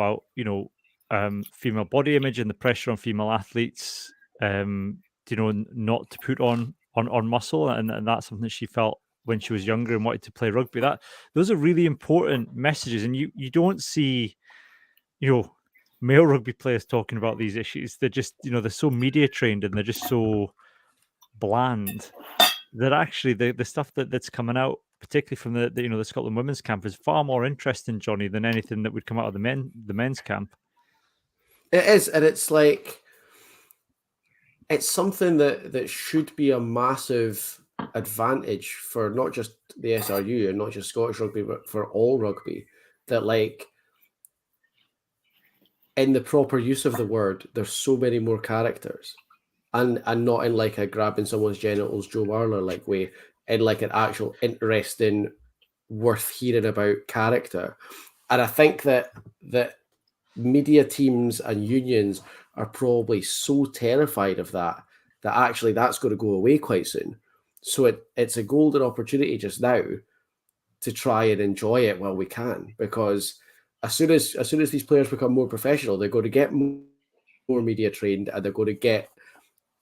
female body image and the pressure on female athletes, not to put on muscle, and that's something she felt when she was younger and wanted to play rugby. Those are really important messages, and you don't see, male rugby players talking about these issues. They're just, they're so media trained and they're just so bland that actually the stuff that's coming out, particularly from the Scotland women's camp, is far more interesting, Johnny, than anything that would come out of the men's camp. It is, and it's like it's something that should be a massive advantage for not just the SRU and not just Scottish rugby, but for all rugby. That, like, in the proper use of the word, there's so many more characters, and not in like a grabbing someone's genitals Joe Marler like way, in like an actual interesting, worth hearing about character. And I think that media teams and unions are probably so terrified of that actually that's going to go away quite soon. So it's a golden opportunity just now to try and enjoy it while we can, because as soon as these players become more professional, they're going to get more media trained, and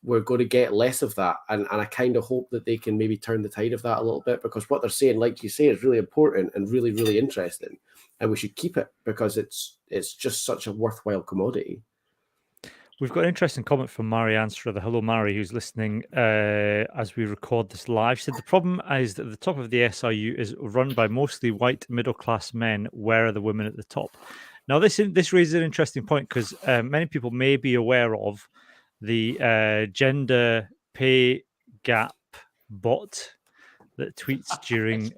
we're going to get less of that. And I kind of hope that they can maybe turn the tide of that a little bit, because what they're saying, like you say, is really important and really, really interesting. And we should keep it, because it's just such a worthwhile commodity. We've got an interesting comment from Mary Anstrer. Hello, Mary, who's listening as we record this live. She said, the problem is that the top of the SRU is run by mostly white middle-class men. Where are the women at the top? Now, this raises an interesting point, because many people may be aware of the gender pay gap bot that tweets during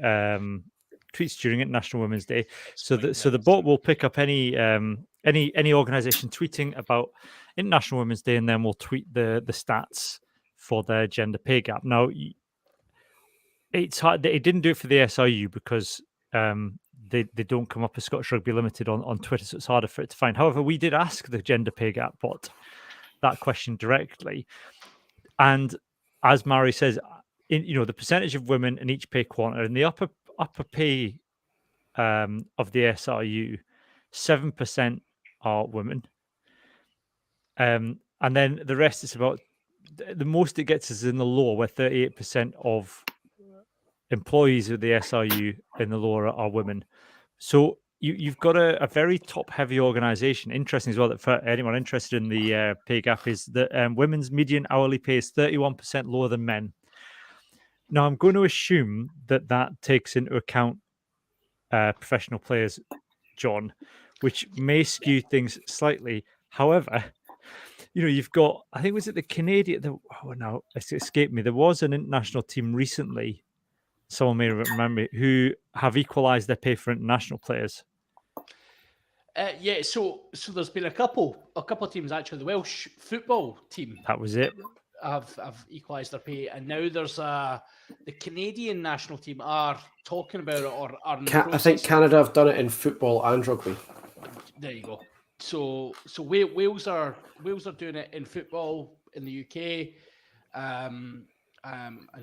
International Women's Day. So the bot will pick up any organization tweeting about International Women's Day, and then we'll tweet the stats for their gender pay gap. Now, it's hard. It didn't do it for the SRU because they don't come up as Scottish Rugby Limited on Twitter, so it's harder for it to find. However, we did ask the gender pay gap bot that question directly, and as Mary says, the percentage of women in each pay quanta in the upper pay of the SRU, 7% are women, and then the rest is about the most it gets is in the lower, where 38% of employees of the SRU in the lower are women. So you've got a very top-heavy organisation. Interesting as well that for anyone interested in the pay gap is that women's median hourly pay is 31% lower than men. Now, I'm going to assume that takes into account professional players, John, which may skew things slightly. However, you've got, I think, was it the Canadian? Now it's escaped me. There was an international team recently, someone may remember, who have equalised their pay for international players. Yeah, so there's been a couple of teams actually. The Welsh football team, that was it, have equalised their pay, and now there's the Canadian national team are talking about it, or are in the I think Canada have done it in football and rugby. There you go. So Wales are doing it in football in the UK, and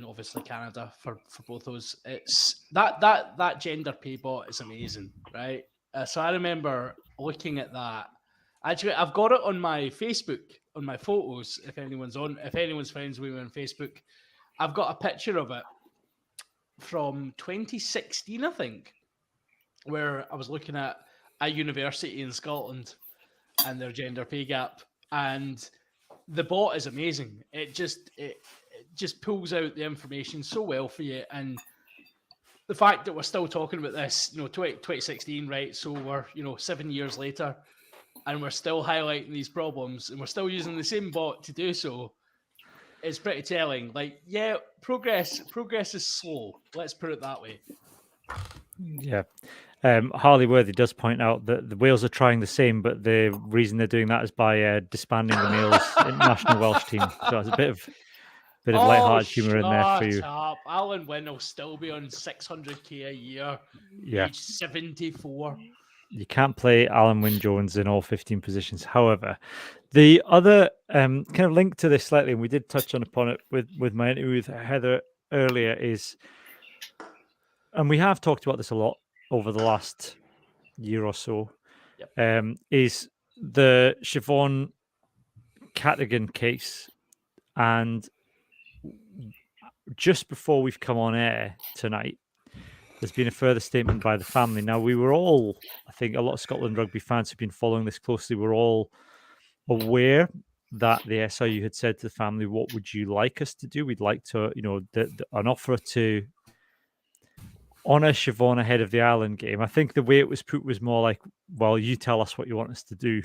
obviously Canada for both those. It's that gender pay bot is amazing, right? So I remember looking at that. Actually, I've got it on my Facebook, on my photos. If anyone's friends with me on Facebook, I've got a picture of it from 2016, I think, where I was looking at a university in Scotland and their gender pay gap, and the bot is amazing. It just pulls out the information so well for you, and the fact that we're still talking about this, 2016, right? So we're 7 years later, and we're still highlighting these problems, and we're still using the same bot to do so. It's pretty telling. Like, yeah, progress is slow. Let's put it that way. Yeah. Harley Worthy does point out that the Wales are trying the same, but the reason they're doing that is by disbanding the males international Welsh team. So it's a bit of Bit of light-hearted humour in there for you. Shut up. Alan Wynne will still be on 600k a year, Yeah. age 74. You can't play Alan Wynne-Jones in all 15 positions. However, the other kind of link to this slightly, and we did touch upon it with my interview with Heather earlier, is, and we have talked about this a lot over the last year or so, is the Siobhan Cadogan case. And just before we've come on air tonight, there's been a further statement by the family. Now, we were all, I think a lot of Scotland rugby fans who've been following this closely, were all aware that the SRU had said to the family, what would you like us to do? We'd like to, an offer to honour Siobhan ahead of the Ireland game. I think the way it was put was more like, well, you tell us what you want us to do,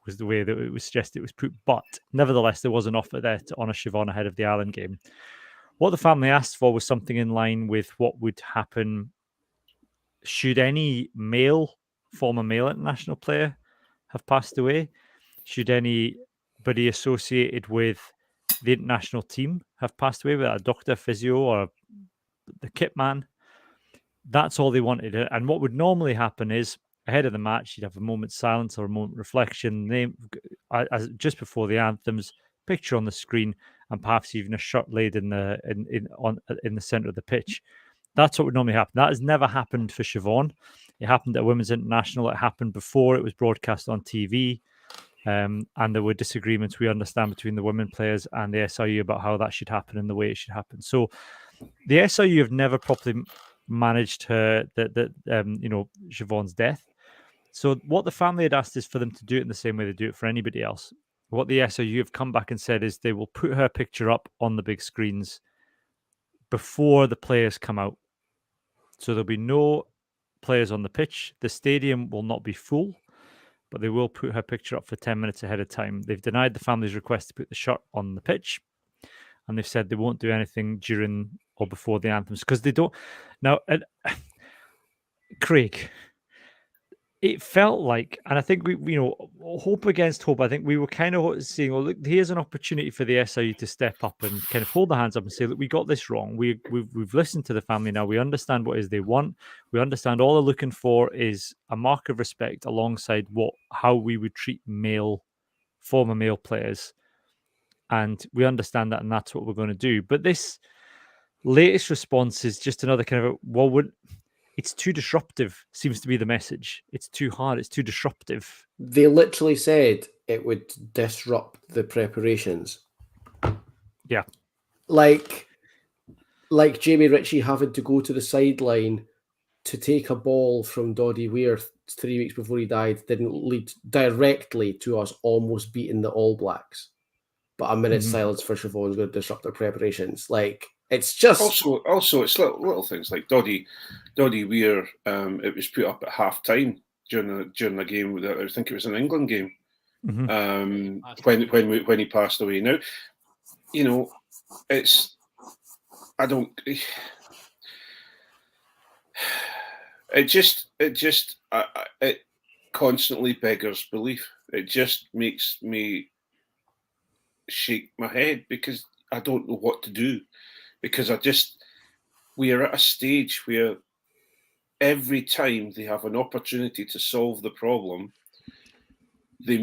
was the way that it was suggested it was put. But nevertheless, there was an offer there to honour Siobhan ahead of the Ireland game. What the family asked for was something in line with what would happen should any former male international player have passed away, should anybody associated with the international team have passed away, whether a doctor, physio, or the kit man. That's all they wanted. And what would normally happen is, ahead of the match, you'd have a moment's silence or a moment of reflection, just before the anthems, picture on the screen, and perhaps even a shot laid in the centre of the pitch. That's what would normally happen. That has never happened for Siobhan. It happened at Women's International. It happened before it was broadcast on TV. And there were disagreements, we understand, between the women players and the SRU about how that should happen and the way it should happen. So the SRU have never properly managed Siobhan's death. So what the family had asked is for them to do it in the same way they do it for anybody else. What the SRU have come back and said is they will put her picture up on the big screens before the players come out. So there'll be no players on the pitch. The stadium will not be full, but they will put her picture up for 10 minutes ahead of time. They've denied the family's request to put the shot on the pitch, and they've said they won't do anything during or before the anthems because they don't. Now, Craig, it felt like, and I think we hope against hope. I think we were kind of saying, well, look, here's an opportunity for the SRU to step up and kind of hold their hands up and say, look, we got this wrong. We've listened to the family now. We understand what it is they want. We understand all they're looking for is a mark of respect alongside how we would treat former male players. And we understand that, and that's what we're going to do. But this latest response is just another kind of, it's too disruptive, seems to be the message. It's too hard. It's too disruptive. They literally said it would disrupt the preparations. Yeah. Like Jamie Ritchie having to go to the sideline to take a ball from Doddy Weir 3 weeks before he died didn't lead directly to us almost beating the All Blacks. But a minute's silence for Siobhan's going to disrupt their preparations. Like, it's just... Also, it's little things like Doddy Weir, it was put up at half-time during the game. I think it was an England game when he passed away. Now, it's... It constantly beggars belief. It just makes me shake my head because I don't know what to do. Because we are at a stage where every time they have an opportunity to solve the problem, they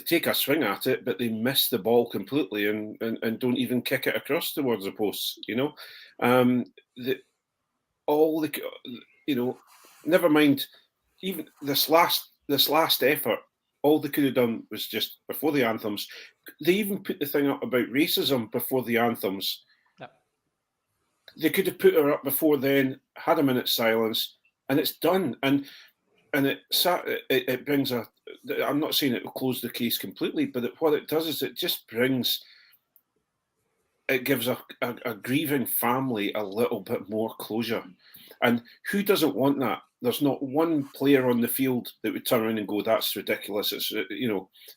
take a swing at it, but they miss the ball completely and don't even kick it across towards the posts. Never mind. Even this last effort, all they could have done was just before the anthems. They even put the thing up about racism before the anthems. Yep. They could have put her up before then, had a minute's silence, and it's done. And it brings I'm not saying it will close the case completely, but what it does is it gives a grieving family a little bit more closure. And who doesn't want that? There's not one player on the field that would turn around and go, "That's ridiculous. It's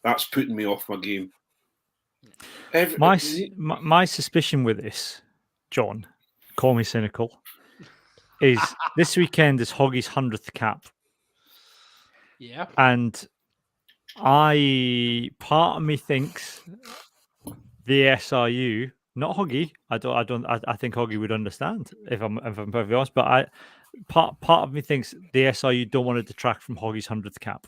that's putting me off my game." My suspicion with this, John, call me cynical, is this weekend is Hoggy's 100th cap. Yeah. And part of me thinks the SRU Not Hoggy. I think Hoggy would understand if I'm perfectly honest. But part of me thinks the SRU don't want to detract from Hoggy's 100th cap.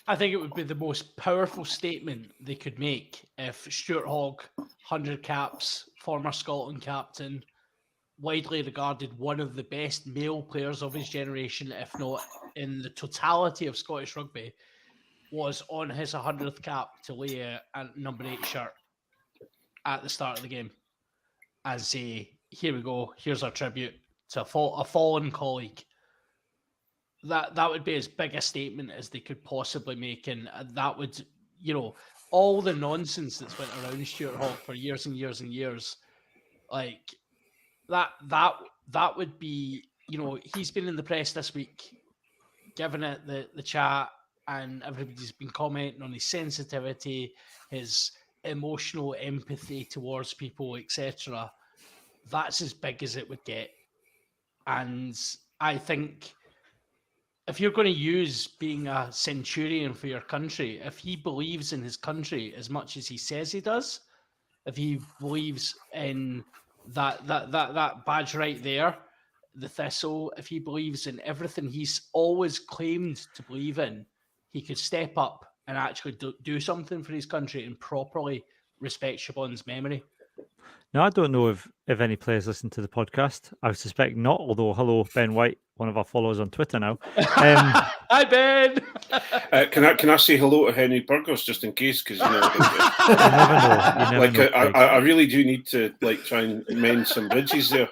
I think it would be the most powerful statement they could make if Stuart Hogg, 100 caps, former Scotland captain, widely regarded one of the best male players of his generation, if not in the totality of Scottish rugby, was on his 100th cap to lay a number 8 shirt at the start of the game and say, here we go, here's our tribute to a fallen colleague. That would be as big a statement as they could possibly make, and that would, all the nonsense that's went around Stuart Hogg for years and years and years, like that would be, he's been in the press this week, giving it the chat, and everybody's been commenting on his sensitivity, his emotional empathy towards people, etc. That's as big as it would get, and I think, if you're going to use being a centurion for your country, if he believes in his country as much as he says he does, if he believes in that badge right there, the thistle, if he believes in everything he's always claimed to believe in, he could step up and actually do something for his country and properly respect Siobhan's memory. Now, I don't know if any players listen to the podcast. I would suspect not, although hello, Ben White, one of our followers on Twitter now. Hi, Ben! Can I say hello to Henry Burgos just in case? Because You never know. I really do need to try and mend some bridges there.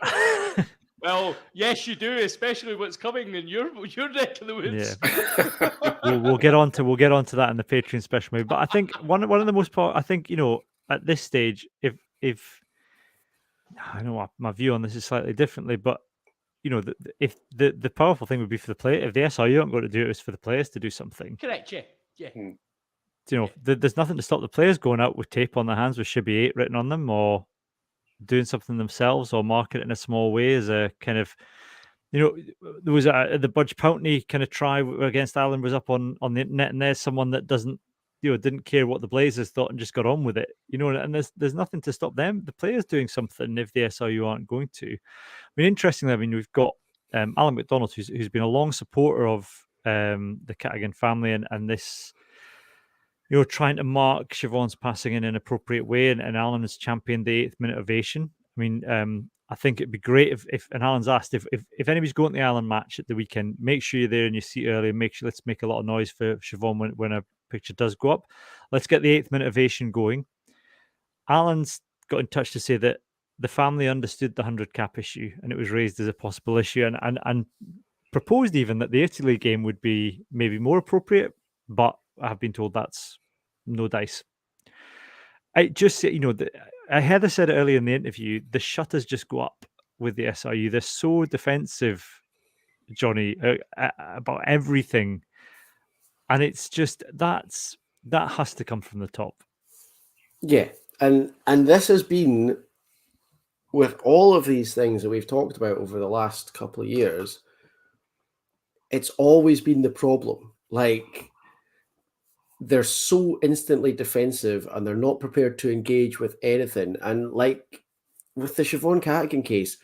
Well, yes, you do, especially what's coming in your neck of the woods. Yeah. we'll get on to that in the Patreon special maybe. But I think one of the most I think at this stage, if I know my view on this is slightly differently, but if the powerful thing would be for the player, if the SRU aren't going to do it, it's for the players to do something. Correct, yeah. There's nothing to stop the players going out with tape on their hands with Shibby 8 written on them, or doing something themselves, or market it in a small way as a kind of, there was the Budge Pountney kind of try against Ireland was up on the internet, and there's someone that didn't care what the Blazers thought and just got on with it, and there's nothing to stop the players doing something if the SRU aren't going to. Interestingly, we've got Alan McDonald, who's been a long supporter of the Cadigan family and this, trying to mark Siobhan's passing in an appropriate way, and Alan has championed the 8th minute ovation. I think it'd be great if and Alan's asked if anybody's going to the Ireland match at the weekend, make sure you're there in your seat early, and let's make a lot of noise for Siobhan when a picture does go up. Let's get the 8th minute ovation going. Alan's got in touch to say that the family understood the 100 cap issue, and it was raised as a possible issue, and proposed even that the Italy game would be maybe more appropriate, but I have been told that's no dice. I just, Heather said it earlier in the interview, the shutters just go up with the SRU. They're so defensive, Jonny, about everything. And it's just, that has to come from the top. Yeah. And this has been, with all of these things that we've talked about over the last couple of years, it's always been the problem. They're so instantly defensive and they're not prepared to engage with anything. And with the Siobhan Cadigan case,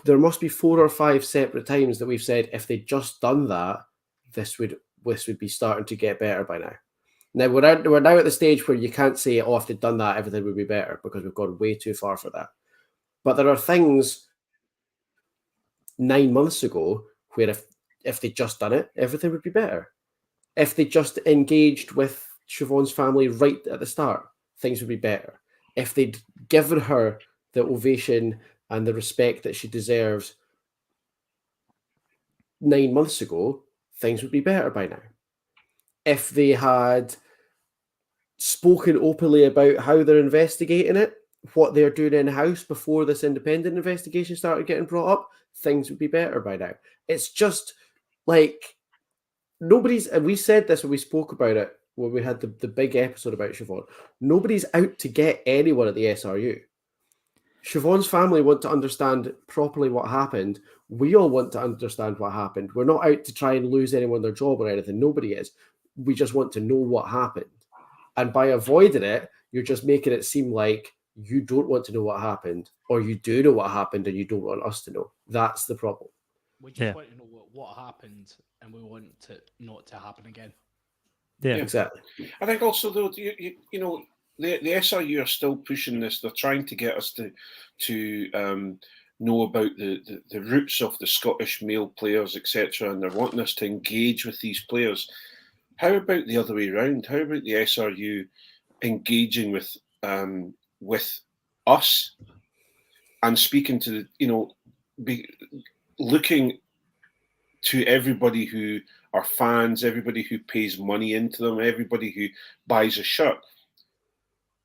there must be 4 or 5 separate times that we've said, if they'd just done that, this would be starting to get better by now. Now, we're now at the stage where you can't say, if they'd done that, everything would be better, because we've gone way too far for that. But there are things 9 months ago where if they'd just done it, everything would be better. If they just engaged with Siobhan's family right at the start, things would be better. If they'd given her the ovation and the respect that she deserves 9 months ago, things would be better by now. If they had spoken openly about how they're investigating it, what they're doing in-house before this independent investigation started getting brought up, things would be better by now. It's just nobody's, and we said this when we spoke about it when we had the big episode about Siobhan, nobody's out to get anyone at the SRU. Siobhan's family want to understand properly what happened. We all want to understand what happened. We're not out to try and lose anyone their job or anything. Nobody is. We just want to know what happened. And by avoiding it, you're just making it seem like you don't want to know what happened, or you do know what happened and you don't want us to know. That's the problem. We just Yeah. want to know what happened, and we want it not to happen again. Yeah. Exactly. I think also though, you know, the SRU are still pushing this. They're trying to get us to know about the roots of the Scottish male players, etc., and they're wanting us to engage with these players. How about the other way around? How about the SRU engaging with us and speaking to the, you know, looking to everybody who are fans, everybody who pays money into them, everybody who buys a shirt.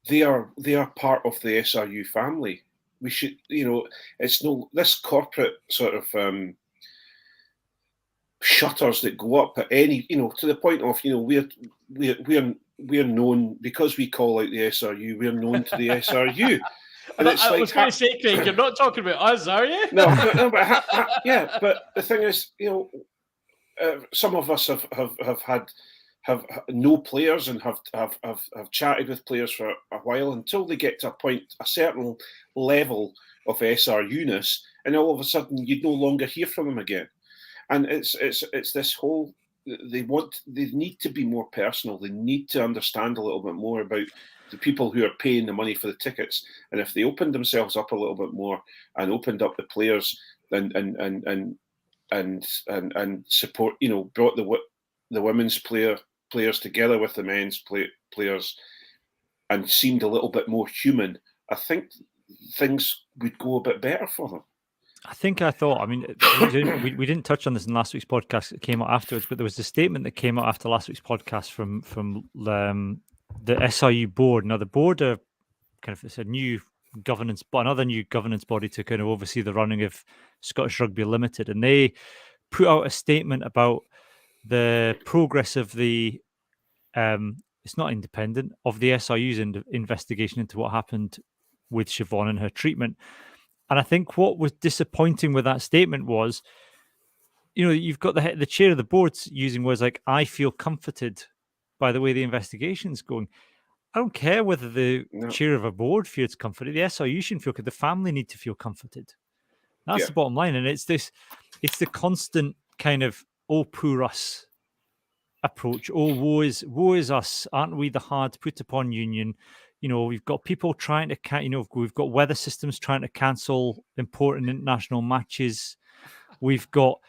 They are part of the SRU family. We should, you know, it's no this corporate sort of shutters that go up at any, you know, to the point of, you know, we're known because we call out the SRU. We're known to the SRU. And it's I like, was going to say, Craig, you're not talking about us, are you? no, but yeah. But the thing is, you know, some of us have no players and have chatted with players for a while until they get to a certain level of SRU-ness, and all of a sudden you no longer hear from them again. And it's this whole they need to be more personal. They need to understand a little bit more about the people who are paying the money for the tickets. And if they opened themselves up a little bit more and opened up the players and support, you know, brought the women's players together with the men's players and seemed a little bit more human, I think things would go a bit better for them. I mean, we didn't touch on this in last week's podcast. It came out afterwards, but there was a statement that came out after last week's podcast from the SRU board. Now, the board are kind of, it's a new governance, but another new governance body to kind of oversee the running of Scottish Rugby Limited, and they put out a statement about the progress of the it's not independent of the SRU's investigation into what happened with Siobhan and her treatment. And I think what was disappointing with that statement was, you know, you've got the chair of the board using words like, I feel comforted by the way the investigation's going. I don't care whether the chair of a board feels comforted. The SRU shouldn't feel comforted. The family need to feel comforted. That's the bottom line. And it's the constant kind of, oh, poor us approach. Oh, woe is us. Aren't we the hard put upon union? You know, we've got people trying to, we've got weather systems trying to cancel important international matches. We've got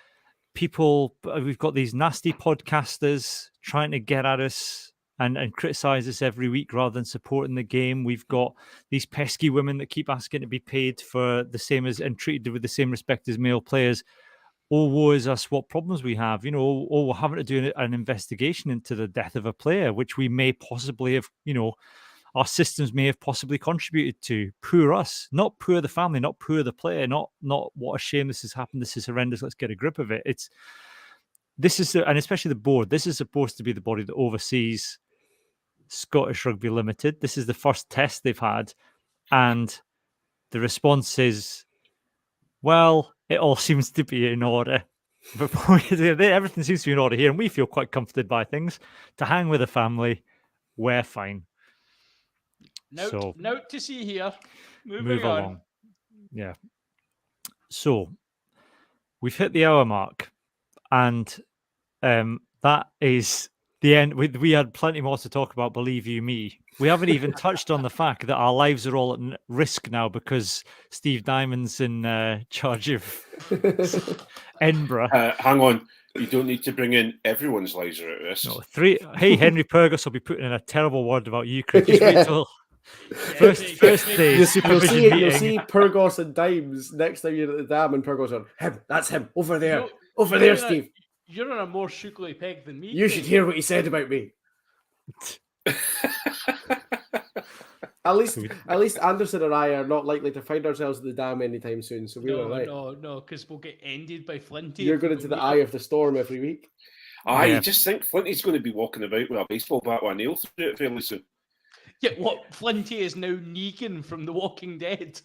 these nasty podcasters trying to get at us and criticize us every week rather than supporting the game. We've got these pesky women that keep asking to be paid for the same as and treated with the same respect as male players. Oh, woe is us, what problems we have. You know, we're having to do an investigation into the death of a player, which we may possibly have, you know, our systems may have possibly contributed to. Poor us, not poor the family, not poor the player, not what a shame this has happened. This is horrendous. Let's get a grip of it. And especially the board. This is supposed to be the body that oversees Scottish Rugby Limited. This is the first test they've had, and the response is, well, it all seems to be in order. But everything seems to be in order here, and we feel quite comforted by things. To hang with the family, we're fine. Note to see here. Move along. Yeah. So we've hit the hour mark, and that is the end. We had plenty more to talk about, believe you me. We haven't even touched on the fact that our lives are all at risk now because Steve Diamond's in charge of Edinburgh. Hang on. You don't need to bring in everyone's lives are at risk. No, Hey, Henry Purgus will be putting in a terrible word about you, Craig. Just wait till first day. You'll see Purgos and Dimes next time you're at the dam, and Purgos on him. That's him over there. Over there, Steve. You're on a more sugary peg than me. You should hear what he said about me. At least Anderson and I are not likely to find ourselves in the dam anytime soon, so we're all right. No, because we'll get ended by Flinty. You're going into the eye of the storm every week. You just think Flinty's going to be walking about with a baseball bat with a nail through it fairly soon. Yeah, what Flinty is now Negan from The Walking Dead.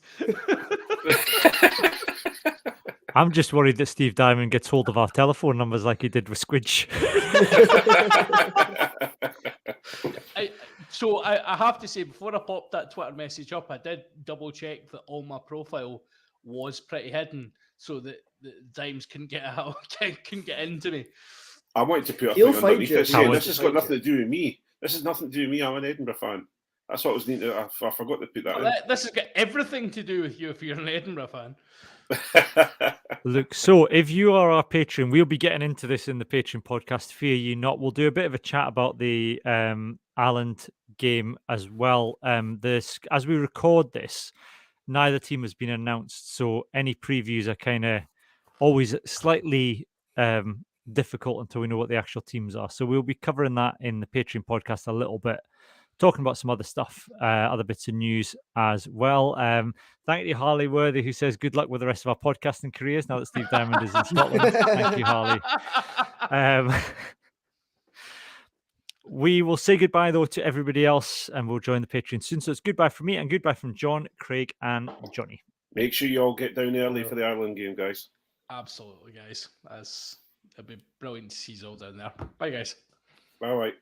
I'm just worried that Steve Diamond gets hold of our telephone numbers like he did with Squidge. So I have to say, before I popped that Twitter message up, I did double check that all my profile was pretty hidden, so that the Dimes couldn't get out, couldn't get into me. I wanted to put a He'll thing find underneath you it if he saying wants this to has got find nothing you. to do with me. This has nothing to do with me. I'm an Edinburgh fan. That's what I was needing. I forgot to put that in. This has got everything to do with you if you're an Edinburgh fan. Look, so if you are our patron, we'll be getting into this in the Patreon podcast. Fear you not. We'll do a bit of a chat about the Ireland game as well. This, as we record this, neither team has been announced, so any previews are kind of always slightly difficult until we know what the actual teams are. So we'll be covering that in the Patreon podcast a little bit, talking about some other stuff, other bits of news as well. Thank you, Harley Worthy, who says good luck with the rest of our podcasting careers now that Steve Diamond is in Scotland. Thank you, Harley. We will say goodbye, though, to everybody else, and we'll join the Patreon soon. So it's goodbye from me and goodbye from John, Craig, and Johnny. Make sure you all get down early for the Ireland game, guys. Absolutely, guys. It'd be brilliant to see you all down there. Bye, guys. Bye.